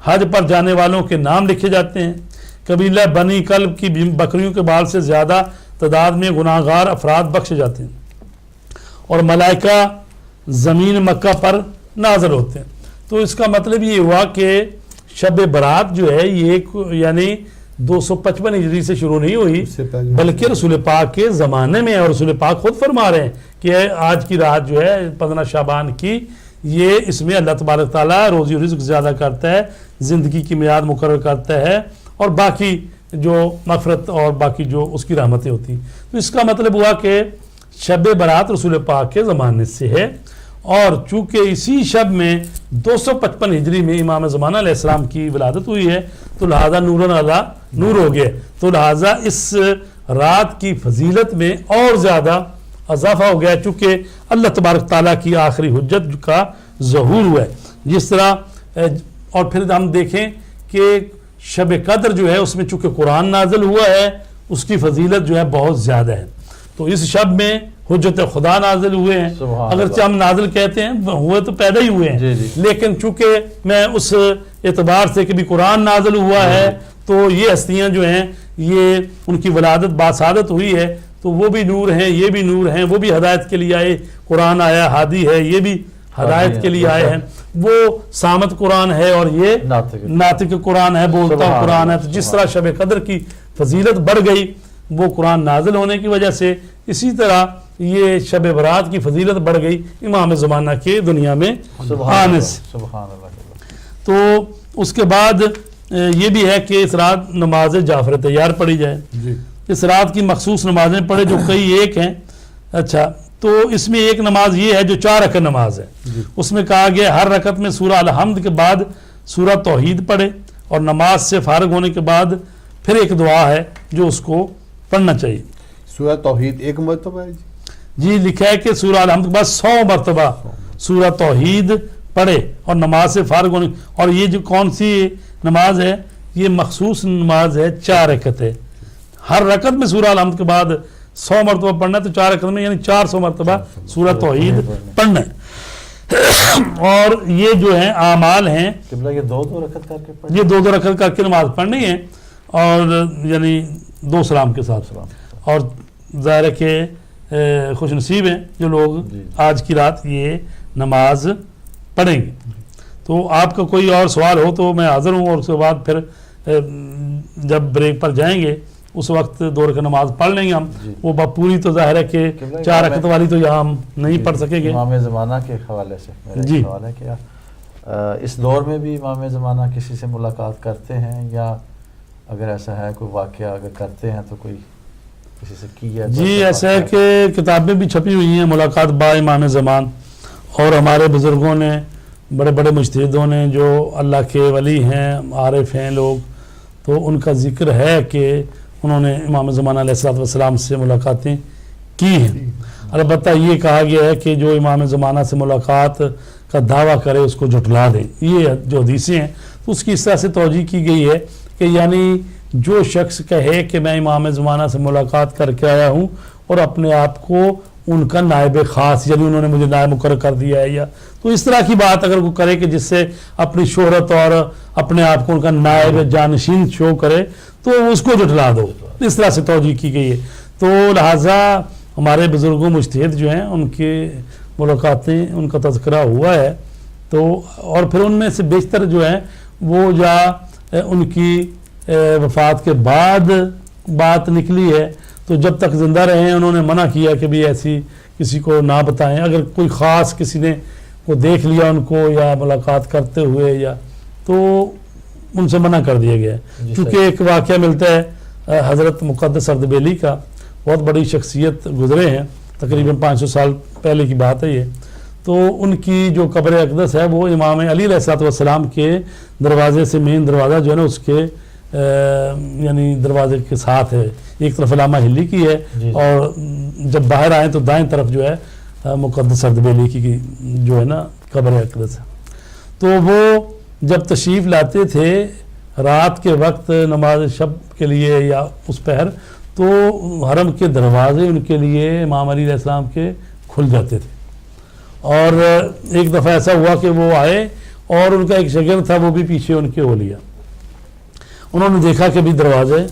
حج پر جانے والوں کے نام لکھے جاتے ہیں، قبیلہ بنی کلب کی بکریوں کے بال سے زیادہ تعداد میں گناہ گار افراد بخشے جاتے ہیں اور ملائکہ زمین مکہ پر نازل ہوتے ہیں. تو اس کا مطلب یہ ہوا کہ شب برات جو ہے یہ یعنی 255 ہجری سے شروع نہیں ہوئی بلکہ رسول پاک کے زمانے میں، اور رسول پاک خود فرما رہے ہیں کہ آج کی رات جو ہے 15 شعبان کی، یہ اس میں اللہ تبارک تعالیٰ روزی و رزق زیادہ کرتا ہے، زندگی کی میعاد مقرر کرتا ہے اور باقی جو مغفرت اور باقی جو اس کی رحمتیں ہوتی ہیں. تو اس کا مطلب ہوا کہ شب برات رسول پاک کے زمانے سے ہے اور چونکہ اسی شب میں 255 ہجری میں امام زمانہ علیہ السلام کی ولادت ہوئی ہے تو لہٰذا نورن علی نور ہو گئے. تو لہٰذا اس رات کی فضیلت میں اور زیادہ اضافہ ہو گیا چونکہ اللہ تبارک تعالیٰ کی آخری حجت کا ظہور ہوا ہے. جس طرح اور پھر ہم دیکھیں کہ شب قدر جو ہے اس میں چونکہ قرآن نازل ہوا ہے اس کی فضیلت جو ہے بہت زیادہ ہے. تو اس شب میں حجت خدا نازل ہوئے ہیں، اگرچہ ہم نازل کہتے ہیں ہوئے تو پیدا ہی ہوئے ہیں لیکن چونکہ میں اس اعتبار سے کہ بھی قرآن نازل ہوا ہے تو یہ ہستیاں جو ہیں یہ ان کی ولادت باسعادت ہوئی ہے تو وہ بھی نور ہیں، یہ بھی نور ہیں، وہ بھی ہدایت کے لیے آئے. قرآن آیا ہادی ہے، یہ بھی ہدایت کے لیے آئے ہیں. وہ سامت قرآن ہے اور یہ ناطق قرآن ہے، بولتا قرآن ہے. تو جس طرح شب قدر کی فضیلت بڑھ گئی وہ قرآن نازل ہونے کی وجہ سے، اسی طرح یہ شب برات کی فضیلت بڑھ گئی امام زمانہ کے دنیا میں آنے سے. تو اس کے بعد یہ بھی ہے کہ اس رات نماز جعفر تیار پڑھی جائے. اس رات کی مخصوص نمازیں پڑھے جو کئی ایک ہیں. اچھا تو اس میں ایک نماز یہ ہے جو 4 رکعت نماز ہے. اس میں کہا گیا ہر رکعت میں سورہ الحمد کے بعد سورہ توحید پڑھے اور نماز سے فارغ ہونے کے بعد پھر ایک دعا ہے جو اس کو پڑھنا چاہیے. سورہ توحید ایک مرتبہ ہے جی لکھا ہے کہ سورہ الحمد کے بعد 100 مرتبہ سورہ توحید پڑھے اور نماز سے فارغ ہونے. اور یہ جو کون سی نماز ہے یہ مخصوص نماز ہے 4 رکعت ہے. ہر رکعت میں سورہ الحمد کے بعد 100 مرتبہ پڑھنا ہے تو 4 رکعت میں یعنی 400 مرتبہ سورہ توحید پڑھنا ہے. اور یہ جو ہیں اعمال ہیں یہ 2 رکعت کر کے یہ 2 رکعت کر کے نماز پڑھنی ہے اور یعنی 2 سلام کے ساتھ. اور ظاہر ہے کہ خوش نصیب ہیں جو لوگ آج کی رات یہ نماز پڑھیں گے. تو آپ کا کوئی اور سوال ہو تو میں حاضر ہوں اور اس کے بعد پھر جب بریک پر جائیں گے اس وقت 2 رکعت نماز پڑھ لیں گے ہم. وہ پوری تو ظاہر ہے کہ 4 رکعت والی تو یہاں ہم نہیں پڑھ سکیں گے. امام زمانہ کے حوالے سے میرا سوال ہے کہ اس دور میں بھی امام زمانہ کسی سے ملاقات کرتے ہیں یا اگر ایسا ہے کوئی واقعہ اگر کرتے ہیں تو کوئی کسی سے کی ہے؟ جی ایسا ہے کہ کتابیں بھی چھپی ہوئی ہیں ملاقات با امام زمان، اور ہمارے بزرگوں نے بڑے بڑے مجتہدوں نے جو اللہ کے ولی ہیں عارف ہیں لوگ، تو ان کا ذکر ہے کہ انہوں نے امام زمانہ علیہ السلام سے ملاقاتیں کی ہیں۔ البتہ یہ کہا گیا ہے کہ جو امام زمانہ سے ملاقات کا دعویٰ کرے اس کو جھٹلا دے، یہ جو حدیثیں ہیں تو اس کی اس طرح سے توجیہ کی گئی ہے کہ یعنی جو شخص کہے کہ میں امام زمانہ سے ملاقات کر کے آیا ہوں اور اپنے آپ کو ان کا نائب خاص، یعنی انہوں نے مجھے نائب مقرر کر دیا ہے، یا تو اس طرح کی بات اگر وہ کرے کہ جس سے اپنی شہرت اور اپنے آپ کو ان کا نائب جانشین شو کرے تو اس کو جھٹلا دو، اس طرح سے توجیہ کی گئی ہے۔ تو لہٰذا ہمارے بزرگوں مجتہد جو ہیں ان کی ملاقاتیں ان کا تذکرہ ہوا ہے، تو اور پھر ان میں سے بیشتر جو ہیں وہ جا ان کی وفات کے بعد بات نکلی ہے، تو جب تک زندہ رہے ہیں انہوں نے منع کیا کہ بھی ایسی کسی کو نہ بتائیں، اگر کوئی خاص کسی نے کو دیکھ لیا ان کو یا ملاقات کرتے ہوئے یا تو ان سے منع کر دیا گیا ہے۔ کیونکہ ایک واقعہ ملتا ہے حضرت مقدس اردبیلی کا، بہت بڑی شخصیت گزرے ہیں، تقریباً 500 سال پہلے کی بات ہے یہ، تو ان کی جو قبر اقدس ہے وہ امام علی علیہ السلام کے دروازے سے، مین دروازہ جو ہے نا اس کے یعنی دروازے کے ساتھ ہے، ایک طرف علامہ ہلی کی ہے اور جب باہر آئیں تو دائیں طرف جو ہے مقدس اردبیلی کی جو ہے نا قبر اقدس ہے۔ تو وہ جب تشریف لاتے تھے رات کے وقت نماز شب کے لیے یا اس پہر، تو حرم کے دروازے ان کے لیے امام علی علیہ السلام کے کھل جاتے تھے، اور ایک دفعہ ایسا ہوا کہ وہ آئے اور ان کا ایک شاگرد تھا وہ بھی پیچھے ان کے ہو لیا، انہوں نے دیکھا کہ بھی دروازے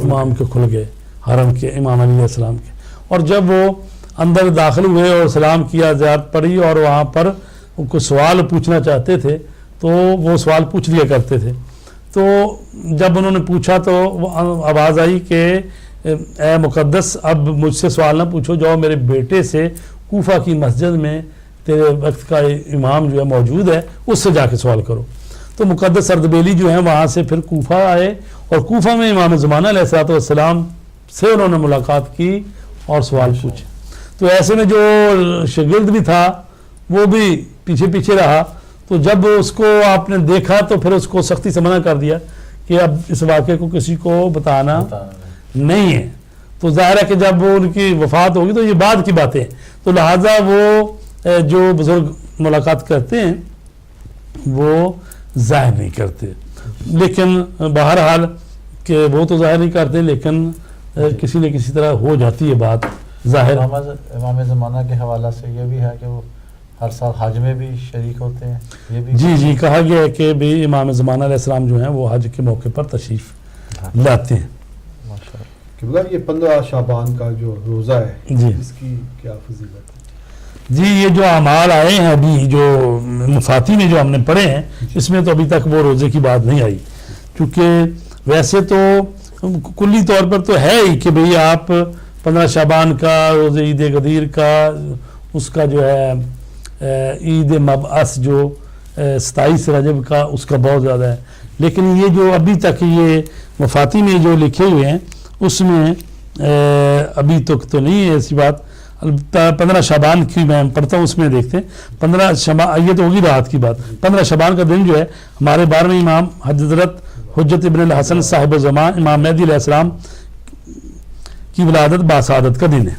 امام کے کھل گئے، حرم کے امام علی علیہ السلام کے، اور جب وہ اندر داخل ہوئے اور سلام کیا، زیارت پڑھی اور وہاں پر کوئی سوال پوچھنا چاہتے تھے تو وہ سوال پوچھ لیا کرتے تھے، تو جب انہوں نے پوچھا تو وہ آواز آئی کہ اے مقدس اب مجھ سے سوال نہ پوچھو، جاؤ میرے بیٹے سے کوفہ کی مسجد میں تیرے وقت کا امام جو ہے موجود ہے اس سے جا کے سوال کرو۔ تو مقدس اردبیلی جو ہیں وہاں سے پھر کوفہ آئے اور کوفہ میں امام زمانہ علیہ السلام سے انہوں نے ملاقات کی اور سوال پوچھے۔ تو ایسے میں جو شاگرد بھی تھا وہ بھی پیچھے پیچھے رہا، تو جب اس کو آپ نے دیکھا تو پھر اس کو سختی سے منع کر دیا کہ اب اس واقعے کو کسی کو بتانا نہیں ہے۔ تو ظاہر ہے کہ جب وہ ان کی وفات ہوگی تو یہ بعد کی باتیں ہیں، تو لہٰذا وہ جو بزرگ ملاقات کرتے ہیں وہ ظاہر نہیں کرتے، لیکن بہرحال کہ وہ تو ظاہر نہیں کرتے لیکن کسی نہ کسی طرح ہو جاتی ہے بات ظاہر۔ امام زمانہ کے حوالہ سے یہ بھی ہے کہ وہ ہر سال حج میں بھی شریک ہوتے ہیں، یہ بھی جی کہا گیا ہے کہ بھی امام زمانہ علیہ السلام جو ہیں وہ حج کے موقع پر تشریف لاتے ہیں۔ یہ 15 شعبان کا جو روزہ ہے جی اس کی کیا فضیلت ہے؟ جی یہ جو اعمال آئے ہیں ابھی جو مفاتی میں جو ہم نے پڑھے ہیں اس میں تو ابھی تک وہ روزے کی بات نہیں آئی، کیونکہ ویسے تو کلی طور پر تو ہے ہی کہ بھئی آپ 15 شعبان کا روزے عید غدیر کا، اس کا جو ہے عید مبعث جو 27 رجب کا اس کا بہت زیادہ ہے، لیکن یہ جو ابھی تک یہ مفاتی میں جو لکھے ہوئے ہیں اس میں ابھی تک تو نہیں ہے ایسی بات۔ 15 شعبان کی میں پڑھتا ہوں، اس میں دیکھتے ہیں 15 شعبان، یہ تو ہوگی رات کی بات۔ 15 شعبان کا دن جو ہے ہمارے 12ویں امام حضرت حجت ابن الحسن صاحب زمان امام مہدی علیہ السلام کی ولادت باسعادت کا دن ہے،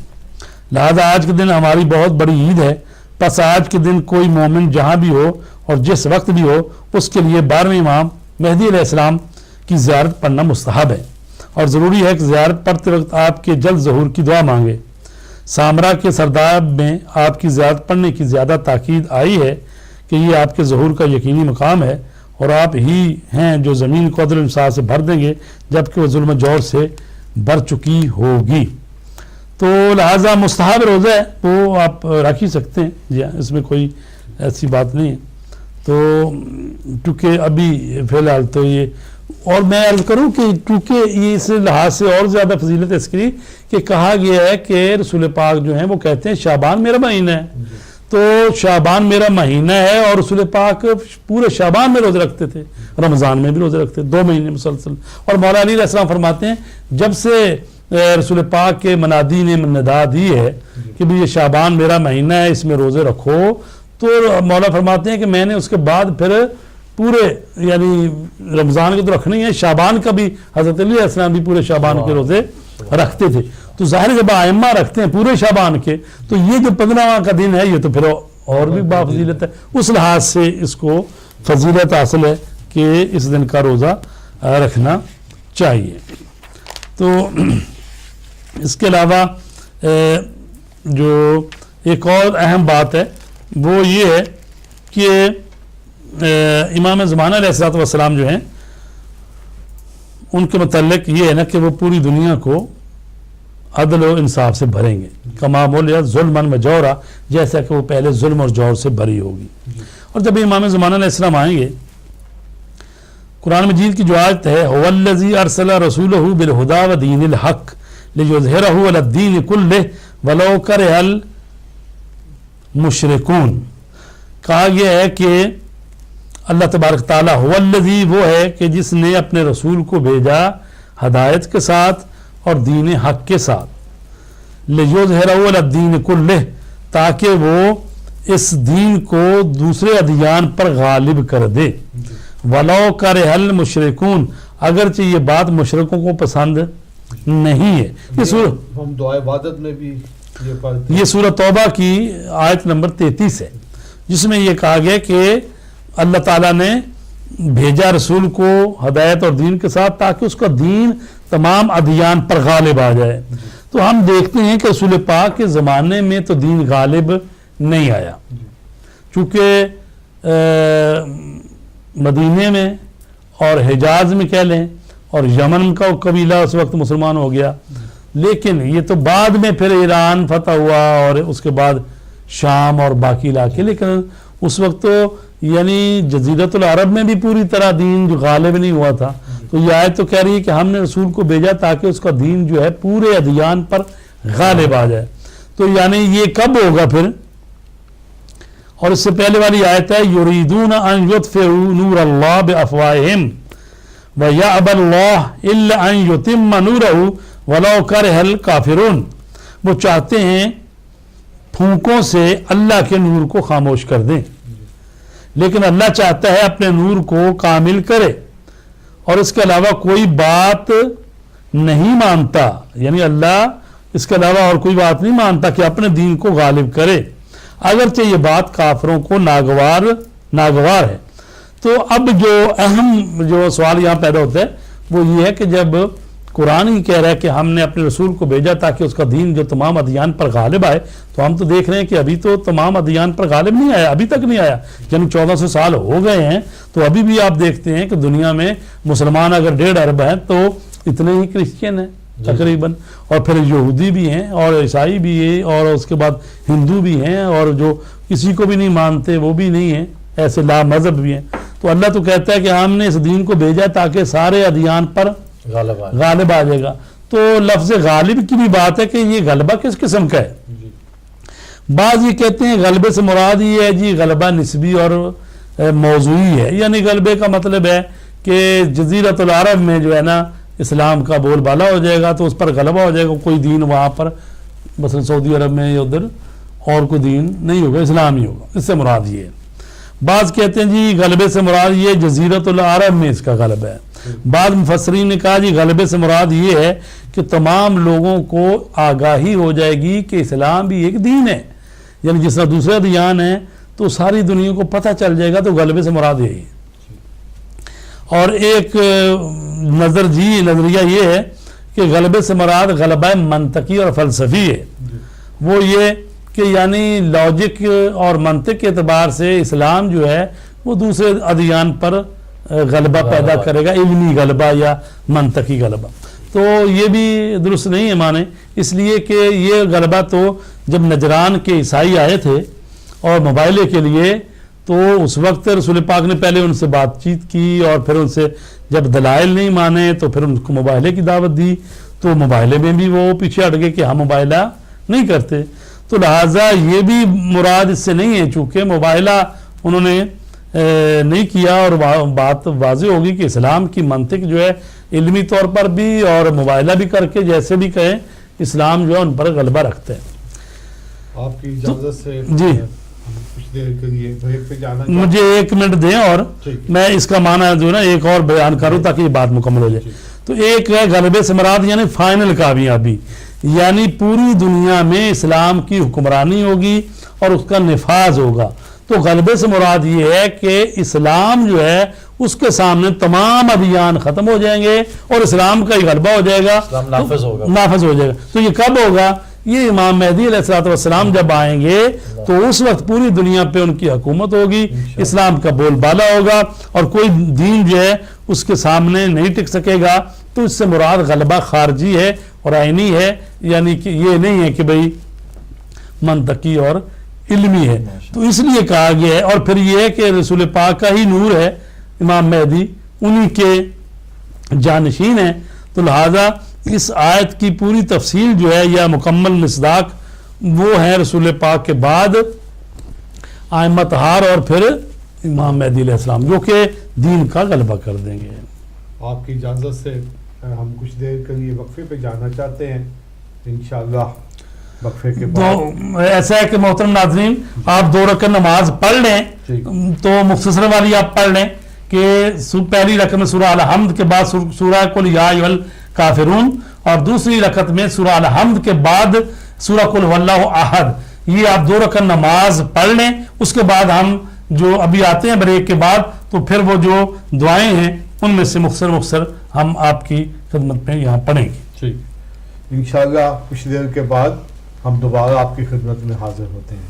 لہذا آج کے دن ہماری بہت بڑی عید ہے۔ پس آج کے دن کوئی مومن جہاں بھی ہو اور جس وقت بھی ہو اس کے لیے 12ویں امام مہدی علیہ السلام کی زیارت پڑھنا مستحب ہے، اور ضروری ہے کہ زیارت پڑھتے وقت آپ کے جلد ظہور کی دعا مانگے۔ سامرا کے سرداب میں آپ کی زیارت پڑھنے کی زیادہ تاکید آئی ہے کہ یہ آپ کے ظہور کا یقینی مقام ہے، اور آپ ہی ہیں جو زمین کو عدل و انصاف سے بھر دیں گے جبکہ وہ ظلم و جور سے بھر چکی ہوگی۔ تو لہٰذا مستحب روزہ ہے وہ آپ رکھ ہی سکتے ہیں، جی ہاں اس میں کوئی ایسی بات نہیں ہے۔ تو چونکہ ابھی فی الحال تو یہ، اور میں عرض کروں کہ چونکہ یہ اس لحاظ سے اور زیادہ فضیلت اس کی کہ کہا گیا ہے کہ رسول پاک جو ہیں وہ کہتے ہیں شعبان میرا مہینہ ہے، تو شعبان میرا مہینہ ہے، اور رسول پاک پورے شعبان میں روزے رکھتے تھے، رمضان میں بھی روزے رکھتے تھے، 2 مہینے مسلسل. اور مولا علی علیہ السلام فرماتے ہیں جب سے رسول پاک کے منادی نے ندا دی ہے کہ بھی یہ شعبان میرا مہینہ ہے، اس میں روزے رکھو، تو مولا فرماتے ہیں کہ میں نے اس کے بعد پھر پورے یعنی رمضان کے تو رکھنے ہی ہیں، شعبان کا بھی حضرت علی علیہ السلام بھی پورے شعبان کے روزے رکھتے تھے. تو ظاہر جب ائمہ رکھتے ہیں پورے شعبان کے، تو یہ جو 15واں کا دن ہے یہ تو پھر اور بھی بافضیلت ہے. اس لحاظ سے اس کو فضیلت حاصل ہے کہ اس دن کا روزہ رکھنا چاہیے. تو اس کے علاوہ جو ایک اور اہم بات ہے وہ یہ ہے کہ امام زمانہ علیہ السلام جو ہیں ان کے متعلق یہ ہے نا کہ وہ پوری دنیا کو عدل و انصاف سے بھریں گے، کما مولیت ظلم و جورا، جیسا کہ وہ پہلے ظلم اور جور سے بھری ہوگی. اور جب امام زمانہ علیہ السلام آئیں گے، قرآن مجید کی جو آیت ہے هو الذی ارسل رسولہ بالہدی ودین الحق لیظہرہ علی الدین کلہ ولو کرہ المشرکون، کہا گیا ہے کہ اللہ تبارک تعالیٰ هو الذی وہ ہے کہ جس نے اپنے رسول کو بھیجا ہدایت کے ساتھ اور دین حق کے ساتھ، لیظہرہ علی الدین کلہ، تاکہ وہ اس دین کو دوسرے ادیان پر غالب کر دے. ولو کرہ المشرکون، اگرچہ یہ بات مشرکوں کو پسند نہیں ہے. ہم دعا عبادت میں بھی یہ سورہ توبہ کی آیت نمبر 33 ہے، جس میں یہ کہا گیا کہ اللہ تعالیٰ نے بھیجا رسول کو ہدایت اور دین کے ساتھ تاکہ اس کا دین تمام ادیان پر غالب آ جائے. تو ہم دیکھتے ہیں کہ رسول پاک کے زمانے میں تو دین غالب نہیں آیا، چونکہ مدینے میں اور حجاز میں کہہ لیں اور یمن کا قبیلہ اس وقت مسلمان ہو گیا، لیکن یہ تو بعد میں پھر ایران فتح ہوا اور اس کے بعد شام اور باقی علاقے. لیکن اس وقت تو یعنی جزیرۃ العرب میں بھی پوری طرح دین جو غالب نہیں ہوا تھا. تو یہ آیت تو کہہ رہی ہے کہ ہم نے رسول کو بھیجا تاکہ اس کا دین جو ہے پورے ادیان پر غالب آ جائے. تو یعنی یہ کب ہوگا پھر؟ اور اس سے پہلے والی آیت ہے یریدون ان یطفئوا نور اللہ بافواہہم ویأبی اللہ الا ان یتم نورہ ولو کرہ الکافرون. وہ چاہتے ہیں پھونکوں سے اللہ کے نور کو خاموش کر دیں، لیکن اللہ چاہتا ہے اپنے نور کو کامل کرے، اور اس کے علاوہ کوئی بات نہیں مانتا. یعنی اللہ اس کے علاوہ اور کوئی بات نہیں مانتا کہ اپنے دین کو غالب کرے، اگرچہ یہ بات کافروں کو ناگوار ہے. تو اب جو اہم جو سوال یہاں پیدا ہوتا ہے وہ یہ ہے کہ جب قرآن ہی کہہ رہا ہے کہ ہم نے اپنے رسول کو بھیجا تاکہ اس کا دین جو تمام ادیان پر غالب آئے، تو ہم تو دیکھ رہے ہیں کہ ابھی تو تمام ادیان پر غالب نہیں آیا، ابھی تک نہیں آیا. یعنی 1400 سال ہو گئے ہیں، تو ابھی بھی آپ دیکھتے ہیں کہ دنیا میں مسلمان اگر 1.5 ارب ہیں تو اتنے ہی کرسچین ہیں تقریباً، اور پھر یہودی بھی ہیں اور عیسائی بھی ہیں اور اس کے بعد ہندو بھی ہیں، اور جو کسی کو بھی نہیں مانتے وہ بھی نہیں ہیں، ایسے لا مذہب بھی ہیں. تو اللہ تو کہتا ہے کہ ہم نے اس دین کو بھیجا تاکہ سارے ادیان پر غالب آ جائے گا. تو لفظ غالب کی بھی بات ہے کہ یہ غلبہ کس قسم کا ہے. بعض یہ کہتے ہیں غلبے سے مراد یہ ہے جی غلبہ نسبی اور موضوعی ہے، یعنی غلبے کا مطلب ہے کہ جزیرۃ العرب میں جو ہے نا اسلام کا بول بالا ہو جائے گا تو اس پر غلبہ ہو جائے گا، کوئی دین وہاں پر مثلا سعودی عرب میں یا ادھر اور کوئی دین نہیں ہوگا، اسلام ہی ہوگا، اس سے مراد یہ ہے. بعض کہتے ہیں جی غلبے سے مراد یہ جزیرۃ العرب میں اس کا غلبہ ہے. بعض مفسرین نے کہا جی غلبے سے مراد یہ ہے کہ تمام لوگوں کو آگاہی ہو جائے گی کہ اسلام بھی ایک دین ہے، یعنی جس طرح دوسرے ادیان ہیں تو ساری دنیا کو پتہ چل جائے گا. تو غلبے سے مراد یہی ہے. اور ایک نظریہ یہ ہے کہ غلبے سے مراد غلبہ منطقی اور فلسفی ہے. وہ یہ کہ یعنی لاجک اور منطق کے اعتبار سے اسلام جو ہے وہ دوسرے ادیان پر غلبہ پیدا کرے گا، علمی غلبہ یا منطقی غلبہ. تو یہ بھی درست نہیں ہے مانے، اس لیے کہ یہ غلبہ تو جب نجران کے عیسائی آئے تھے اور مباہلے کے لیے، تو اس وقت رسول پاک نے پہلے ان سے بات چیت کی اور پھر ان سے جب دلائل نہیں مانے تو پھر ان کو مباہلے کی دعوت دی. تو مباہلے میں بھی وہ پیچھے ہٹ گئے کہ ہم مباہلہ نہیں کرتے. تو لہٰذا یہ بھی مراد اس سے نہیں ہے، چونکہ مباہلہ انہوں نے نہیں کیا، اور بات واضح ہوگی کہ اسلام کی منطق جو ہے علمی طور پر بھی اور مباہلہ بھی کر کے جیسے بھی کہیں اسلام جو ہے ان پر غلبہ رکھتے ہیں۔ آپ کی اجازت سے جی ہم کچھ دیر کے لیے بریک پہ جانا مجھے 1 منٹ دیں اور میں اس کا معنی جو ہے نا ایک اور بیان کروں تاکہ یہ بات مکمل ہو جائے۔ تو ایک ہے غلبے سے مراد یعنی فائنل کامیابی، یعنی پوری دنیا میں اسلام کی حکمرانی ہوگی اور اس کا نفاذ ہوگا۔ تو غلبے سے مراد یہ ہے کہ اسلام جو ہے اس کے سامنے تمام ادیان ختم ہو جائیں گے اور اسلام کا ہی غلبہ ہو جائے گا، اسلام نافذ ہوگا۔ نافذ ہو جائے گا۔ تو یہ کب ہوگا؟ یہ امام مہدی علیہ الصلوۃ والسلام جب آئیں گے تو اس وقت پوری دنیا پہ ان کی حکومت ہوگی، اسلام کا بول بالا ہوگا اور کوئی دین جو ہے اس کے سامنے نہیں ٹک سکے گا۔ تو اس سے مراد غلبہ خارجی ہے اور عینی ہے، یعنی کہ یہ نہیں ہے کہ بھئی منطقی اور علمی ہے۔ تو اس لیے کہا گیا ہے، اور پھر یہ ہے کہ رسول پاک کا ہی نور ہے امام مہدی، انہی کے جانشین ہیں۔ تو لہذا اس آیت کی پوری تفصیل جو ہے یا مکمل مصداق وہ ہے رسول پاک کے بعد ائمہ طہار اور پھر امام مہدی علیہ السلام، جو کہ دین کا غلبہ کر دیں گے۔ آپ کی اجازت سے ہم کچھ دیر کے لیے وقفے پہ جانا چاہتے ہیں، انشاءاللہ وقفے کے بعد۔ تو ایسا ہے کہ محترم ناظرین، آپ 2 رکعت نماز پڑھ لیں تو مختصر والی آپ پڑھ لیں کہ پہلی رکعت میں سورہ الحمد کے بعد سورہ قل یا ایھا الکافرون، اور دوسری رکعت میں سورہ الحمد کے بعد سورہ قل هو اللہ احد۔ یہ آپ 2 رکعت نماز پڑھ لیں، اس کے بعد ہم جو ابھی آتے ہیں بریک کے بعد تو پھر وہ جو دعائیں ہیں ان میں سے مختصر ہم آپ کی خدمت میں یہاں پڑھیں گے۔ ٹھیک، انشاءاللہ کچھ دیر کے بعد ہم دوبارہ آپ کی خدمت میں حاضر ہوتے ہیں۔